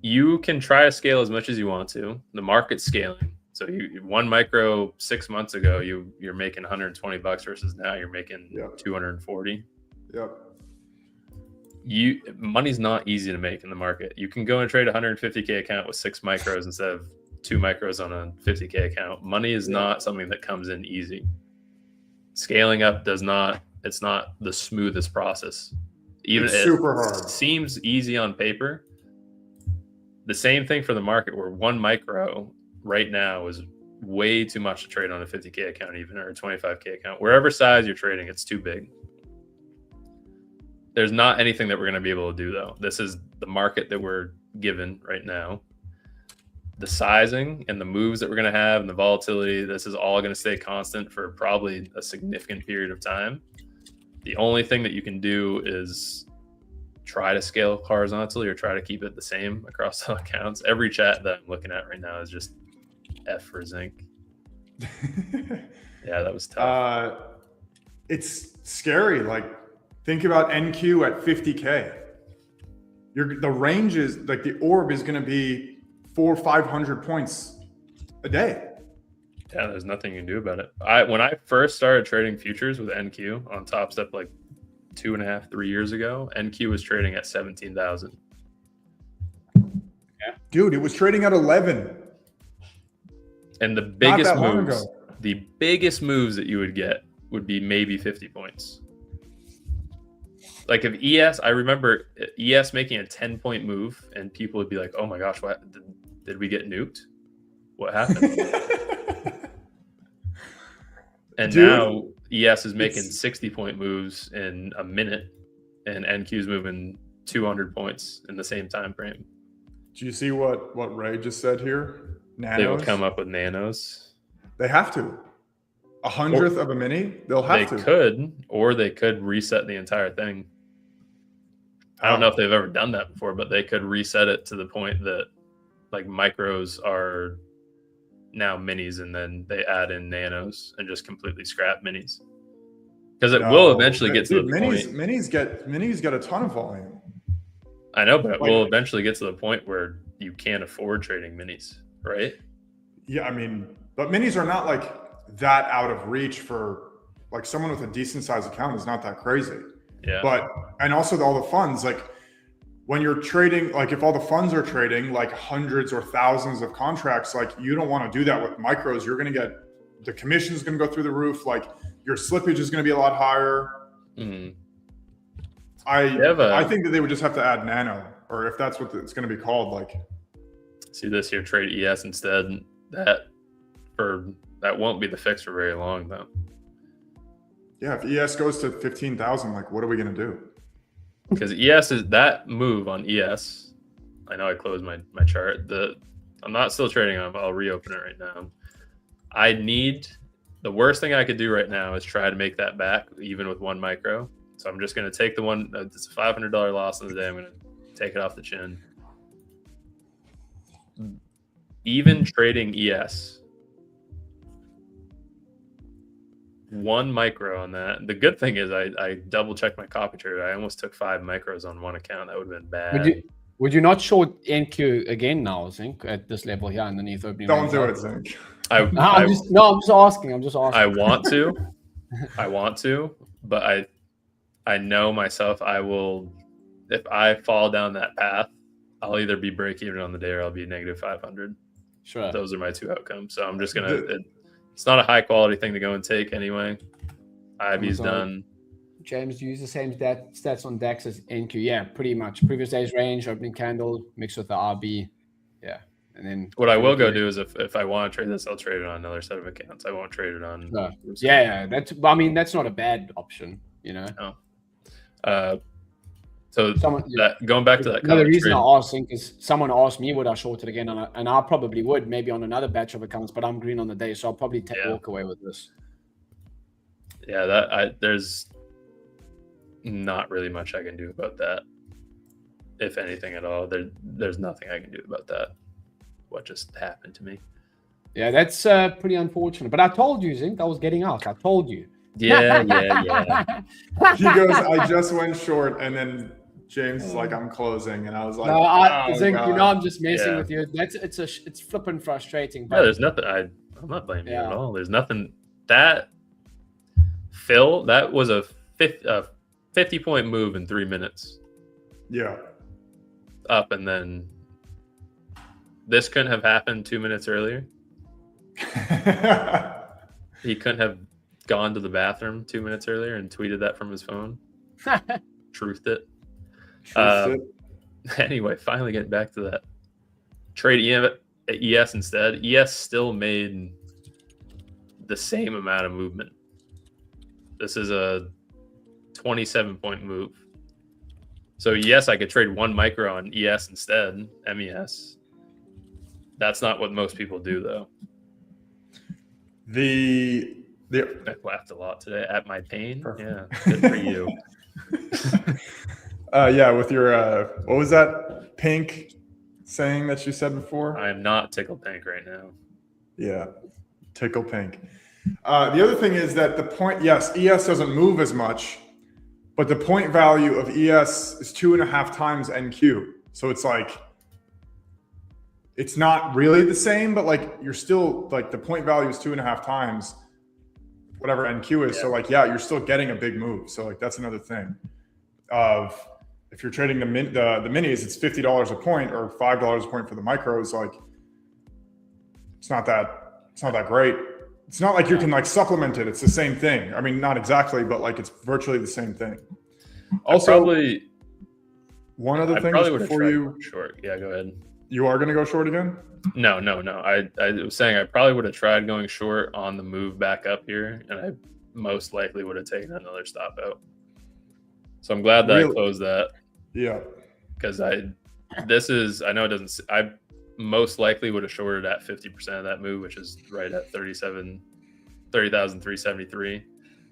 A: You can try to scale as much as you want to. The market's scaling. So you 1 micro 6 months ago, you're making $120 versus now you're making 240.
B: Yep.
A: Money's not easy to make in the market. You can go and trade a 150K account with 6 micros instead of 2 micros on a 50K account. Money is not something that comes in easy. Scaling up it's not the smoothest process. Even
B: it's super hard.
A: It seems easy on paper. The same thing for the market, where 1 micro right now is way too much to trade on a 50K account, even, or a 25K account. Wherever size you're trading, it's too big. There's not anything that we're going to be able to do, though. This is the market that we're given right now. The sizing and the moves that we're going to have and the volatility, this is all going to stay constant for probably a significant period of time. The only thing that you can do is try to scale horizontally or try to keep it the same across all accounts. Every chat that I'm looking at right now is just F for zinc. Yeah, that was tough.
B: It's scary. Like, think about NQ at 50K. The range is like, the orb is going to be 400 or 500 points a day.
A: Yeah, there's nothing you can do about it. When I first started trading futures with NQ on Top Step, like 2.5, 3 years ago, NQ was trading at 17,000.
B: Yeah. Dude, it was trading at 11.
A: And the biggest moves that you would get would be maybe 50 points. Like if ES, I remember ES making a 10-point move and people would be like, oh my gosh, what did we get nuked? What happened? And dude, now ES is making 60-point moves in a minute and NQ's moving 200 points in the same time frame.
B: Do you see what Ray just said here? Nanos?
A: They will come up with nanos.
B: They have to. 100th of a mini, they'll have to.
A: They could, or they could reset the entire thing. I don't know if they've ever done that before, but they could reset it to the point that like micros are now minis, and then they add in nanos and just completely scrap minis. Because it will eventually get to the point.
B: Minis get a ton of volume.
A: I know, but it will eventually get to the point where you can't afford trading minis, right?
B: Yeah, I mean, but minis are not like that out of reach for like someone with a decent size account is not that crazy.
A: Yeah.
B: But, and also all the funds, like when you're trading, like if all the funds are trading like hundreds or thousands of contracts, like you don't want to do that with micros. You're going to get, the commission is going to go through the roof. Like your slippage is going to be a lot higher.
A: Mm-hmm.
B: I think that they would just have to add nano, or if that's what it's going to be called. Like,
A: see this here, trade ES instead. That won't be the fix for very long though.
B: Yeah, if ES goes to 15,000, like what are we going to do?
A: Because ES is that move on ES. I know I closed my chart. I'm not still trading on. I'll reopen it right now. The worst thing I could do right now is try to make that back, even with 1 micro. So I'm just going to take the one. It's a $500 loss on the day. I'm going to take it off the chin. Even trading ES. 1 micro on that. The good thing is I double checked my copy trade. I almost took 5 micros on one account. That would have been bad.
C: Would you not short NQ again now, Zinc, at this level here underneath opening?
B: Don't do it, Zinc.
C: I'm just asking.
A: I want to, but I know myself. I will, if I fall down that path, I'll either be break even on the day or I'll be negative 500.
C: Sure.
A: Those are my 2 outcomes. So I'm just gonna. It's not a high quality thing to go and take anyway. IB's done.
C: James, do you use the same stats on DAX as NQ? Yeah, pretty much. Previous day's range, opening candle, mixed with the RB. Yeah. And then
A: what I will go do is if I want to trade this, I'll trade it on another set of accounts. I won't trade it on.
C: Yeah. That's not a bad option, you know.
A: No. So
C: Someone,
A: going back to that
C: another
A: comment
C: reason
A: trade,
C: I asked is someone asked me would I short it again, and I probably would, maybe on another batch of accounts, but I'm green on the day, so I'll probably walk away with this.
A: yeah, there's not really much I can do about that, if anything at all. There's nothing I can do about that. What just happened to me?
C: Yeah, that's pretty unfortunate. But I told you, Zink, I was getting out. I told you.
A: Yeah.
B: He goes, I just went short, and then James is like, I'm closing, and I was like,
C: no, Zink,
B: God.
C: you know I'm just messing with you. It's flipping frustrating. But
A: Yeah, there's nothing. I'm not blaming you at
C: Yeah.
A: all. There's nothing. That Phil, that was a 50-point move in 3 minutes.
B: Yeah.
A: Up, and then this couldn't have happened 2 minutes earlier. He couldn't have gone to the bathroom 2 minutes earlier and tweeted that from his phone. Truthed it. Anyway, finally getting back to that. Trade ES instead. ES still made the same amount of movement. This is a 27-point move. So yes, I could trade 1 micro on ES instead, MES. That's not what most people do, though. I laughed a lot today at my pain.
B: Perfect.
A: Yeah, good for you.
B: Yeah, with your what was that pink saying that you said before?
A: I am not tickle pink right now.
B: Yeah, tickle pink. The other thing is that the point, yes, ES doesn't move as much, but the point value of ES is 2.5 times NQ. So it's like, it's not really the same, but like you're still like the point value is 2.5 times whatever NQ is.
A: Yeah.
B: So like, yeah, you're still getting a big move. So like, that's another thing of if you're trading the minis, it's $50 a point or $5 a point for the micros. Like it's not that great. It's not like you can like supplement it. It's the same thing. I mean, not exactly, but like it's virtually the same thing. Also, one other thing before you
A: short. Yeah, go ahead.
B: You are going to go short again?
A: No. I was saying I probably would have tried going short on the move back up here, and I most likely would have taken another stop out. So I'm glad that I closed that.
B: Yeah.
A: Because I know it doesn't. I most likely would have shorted at 50% of that move, which is right at 30,373.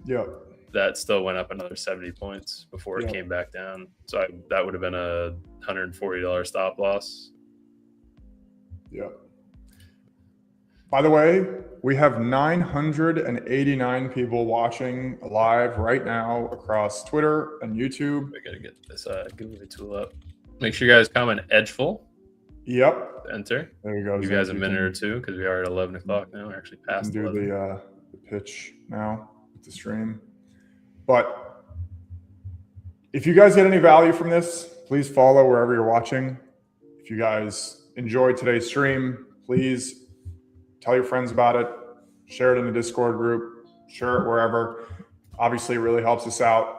B: Yeah.
A: That still went up another 70 points before it came back down. So that would have been a $140 stop loss.
B: Yeah. By the way, we have 989 people watching live right now across Twitter and YouTube.
A: I gotta get this giveaway tool up. Make sure you guys comment edgeful.
B: Yep.
A: Enter.
B: There you go.
A: Give you guys a minute or two because we are at 11 o'clock now. We're actually past.
B: Do the pitch now with the stream. But if you guys get any value from this, please follow wherever you're watching. If you guys enjoyed today's stream, please tell your friends about it, share it in the Discord group, share it wherever. Obviously, it really helps us out.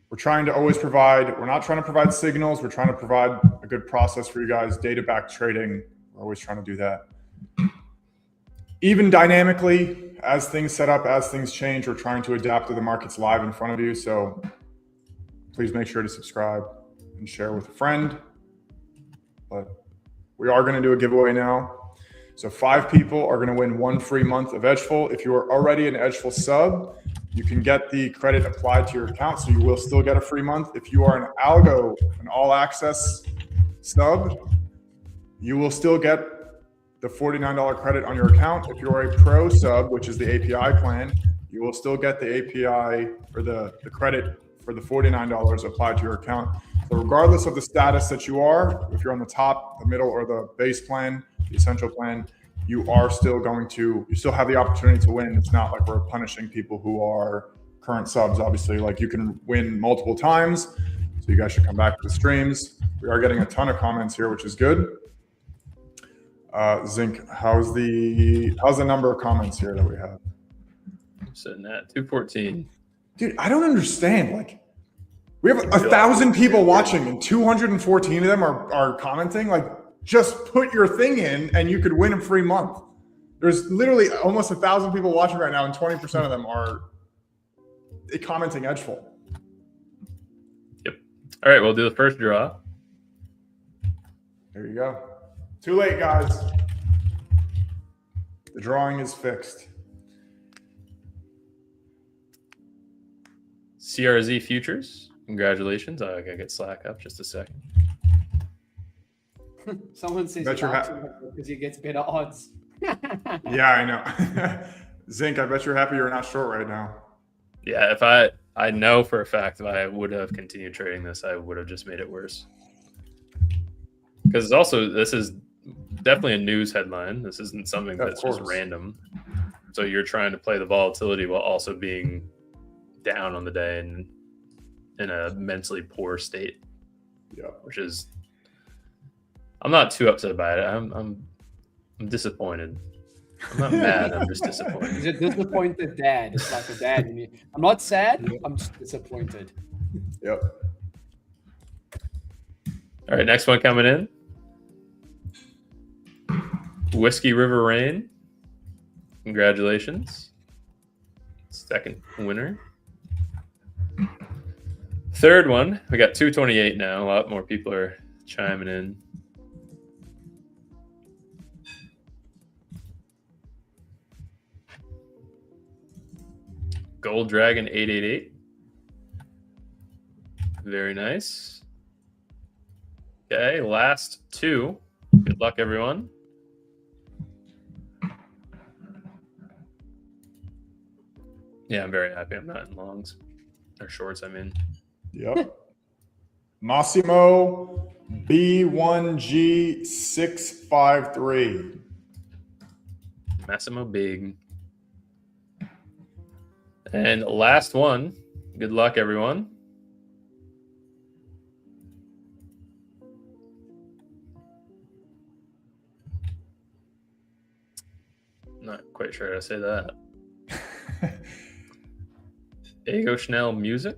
B: We're trying to always we're not trying to provide signals. We're trying to provide a good process for you guys, data-backed trading. We're always trying to do that. Even dynamically, as things set up, as things change, we're trying to adapt to the markets live in front of you. So please make sure to subscribe and share with a friend. But we are going to do a giveaway now. So 5 people are going to win 1 free month of edgeful. If you are already an edgeful sub, you can get the credit applied to your account, so you will still get a free month. If you are an algo, an all access sub, you will still get the $49 credit on your account. If you're a pro sub, which is the API plan, you will still get the API or the credit for the $49 applied to your account. So regardless of the status that you are, if you're on the top, the middle, or the base plan, the essential plan, you still have the opportunity to win. It's not like we're punishing people who are current subs. Obviously, like you can win multiple times. So you guys should come back to the streams. We are getting a ton of comments here, which is good. Zink, how's the number of comments here that we have?
A: I'm sitting at 214.
B: Dude, I don't understand. Like, we have 1,000 people watching and 214 of them are commenting. Like, just put your thing in and you could win a free month. There's literally almost 1,000 people watching right now, and 20% of them are commenting edgeful.
A: Yep. All right, we'll do the first draw.
B: There you go. Too late, guys. The drawing is fixed.
A: CRZ futures. Congratulations. I gotta get Slack up just a second.
C: Someone says because he gets better odds.
B: Yeah, I know. Zinc, I bet you're happy you're not short right now.
A: Yeah, if I know for a fact if I would have continued trading this, I would have just made it worse. Because this is definitely a news headline. This isn't something that's just random. So you're trying to play the volatility while also being down on the day and in a mentally poor state.
B: Yeah,
A: which is, I'm not too upset by it. I'm disappointed. I'm not mad. I'm just disappointed.
C: He's a disappointed dad. It's like a dad. I'm not sad. I'm just disappointed.
B: Yep.
A: All right, next one coming in. Whiskey River Rain. Congratulations. Second winner. Third one. We got 228 now. A lot more people are chiming in. Gold Dragon 888. Very nice. Okay, last two. Good luck, everyone. Yeah, I'm very happy I'm not in longs. Or shorts, I mean.
B: Yep. Massimo B1G653.
A: Massimo Big. And last one. Good luck, everyone. Not quite sure how to say that. Ego Schnell Music.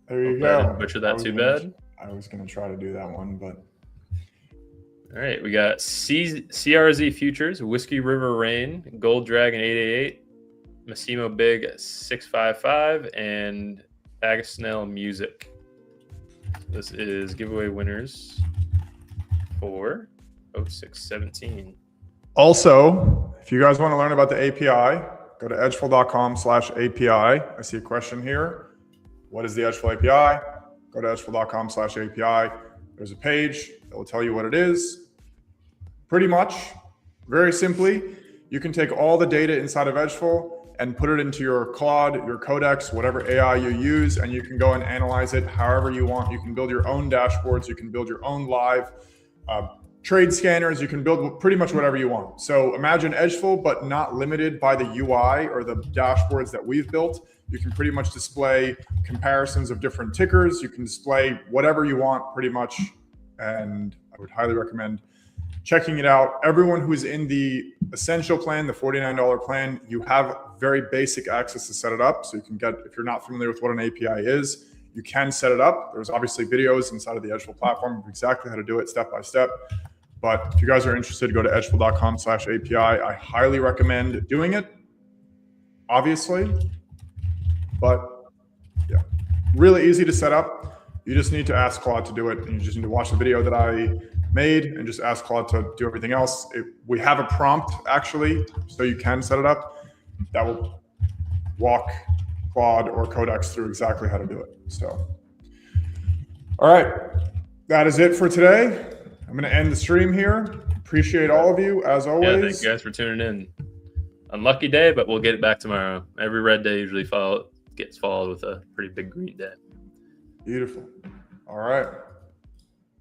B: There you
A: go. I didn't
B: go.
A: butcher that too bad.
B: I was going to try to do that one, but.
A: All right, we got CRZ Futures, Whiskey River Rain, Gold Dragon 888, Massimo Big 655, and Agasnell Music. This is giveaway winners for 0617.
B: Also, if you guys want to learn about the API, go to edgeful.com/API. I see a question here. What is the Edgeful API? Go to edgeful.com/API. There's a page that will tell you what it is. Pretty much, very simply, you can take all the data inside of Edgeful and put it into your Claude, your Codex, whatever AI you use, and you can go and analyze it however you want. You can build your own dashboards. You can build your own live trade scanners. You can build pretty much whatever you want. So imagine Edgeful, but not limited by the UI or the dashboards that we've built. You can pretty much display comparisons of different tickers. You can display whatever you want pretty much. And I would highly recommend checking it out. Everyone who's in the essential plan, the $49 plan, you have very basic access to set it up. So you can get, if you're not familiar with what an API is, you can set it up. There's obviously videos inside of the Edgeful platform of exactly how to do it step by step. But if you guys are interested, go to edgeful.com/API. I highly recommend doing it, obviously. But yeah, really easy to set up. You just need to ask Claude to do it. And you just need to watch the video that I made and just ask Claude to do everything else. We have a prompt actually, so you can set it up. That will walk Claude or Codex through exactly how to do it. So, all right, that is it for today. I'm going to end the stream here. Appreciate all of you as always.
A: Yeah, thank you guys for tuning in. Unlucky day, but we'll get it back tomorrow. Every red day usually gets followed with a pretty big green day.
B: Beautiful. All right.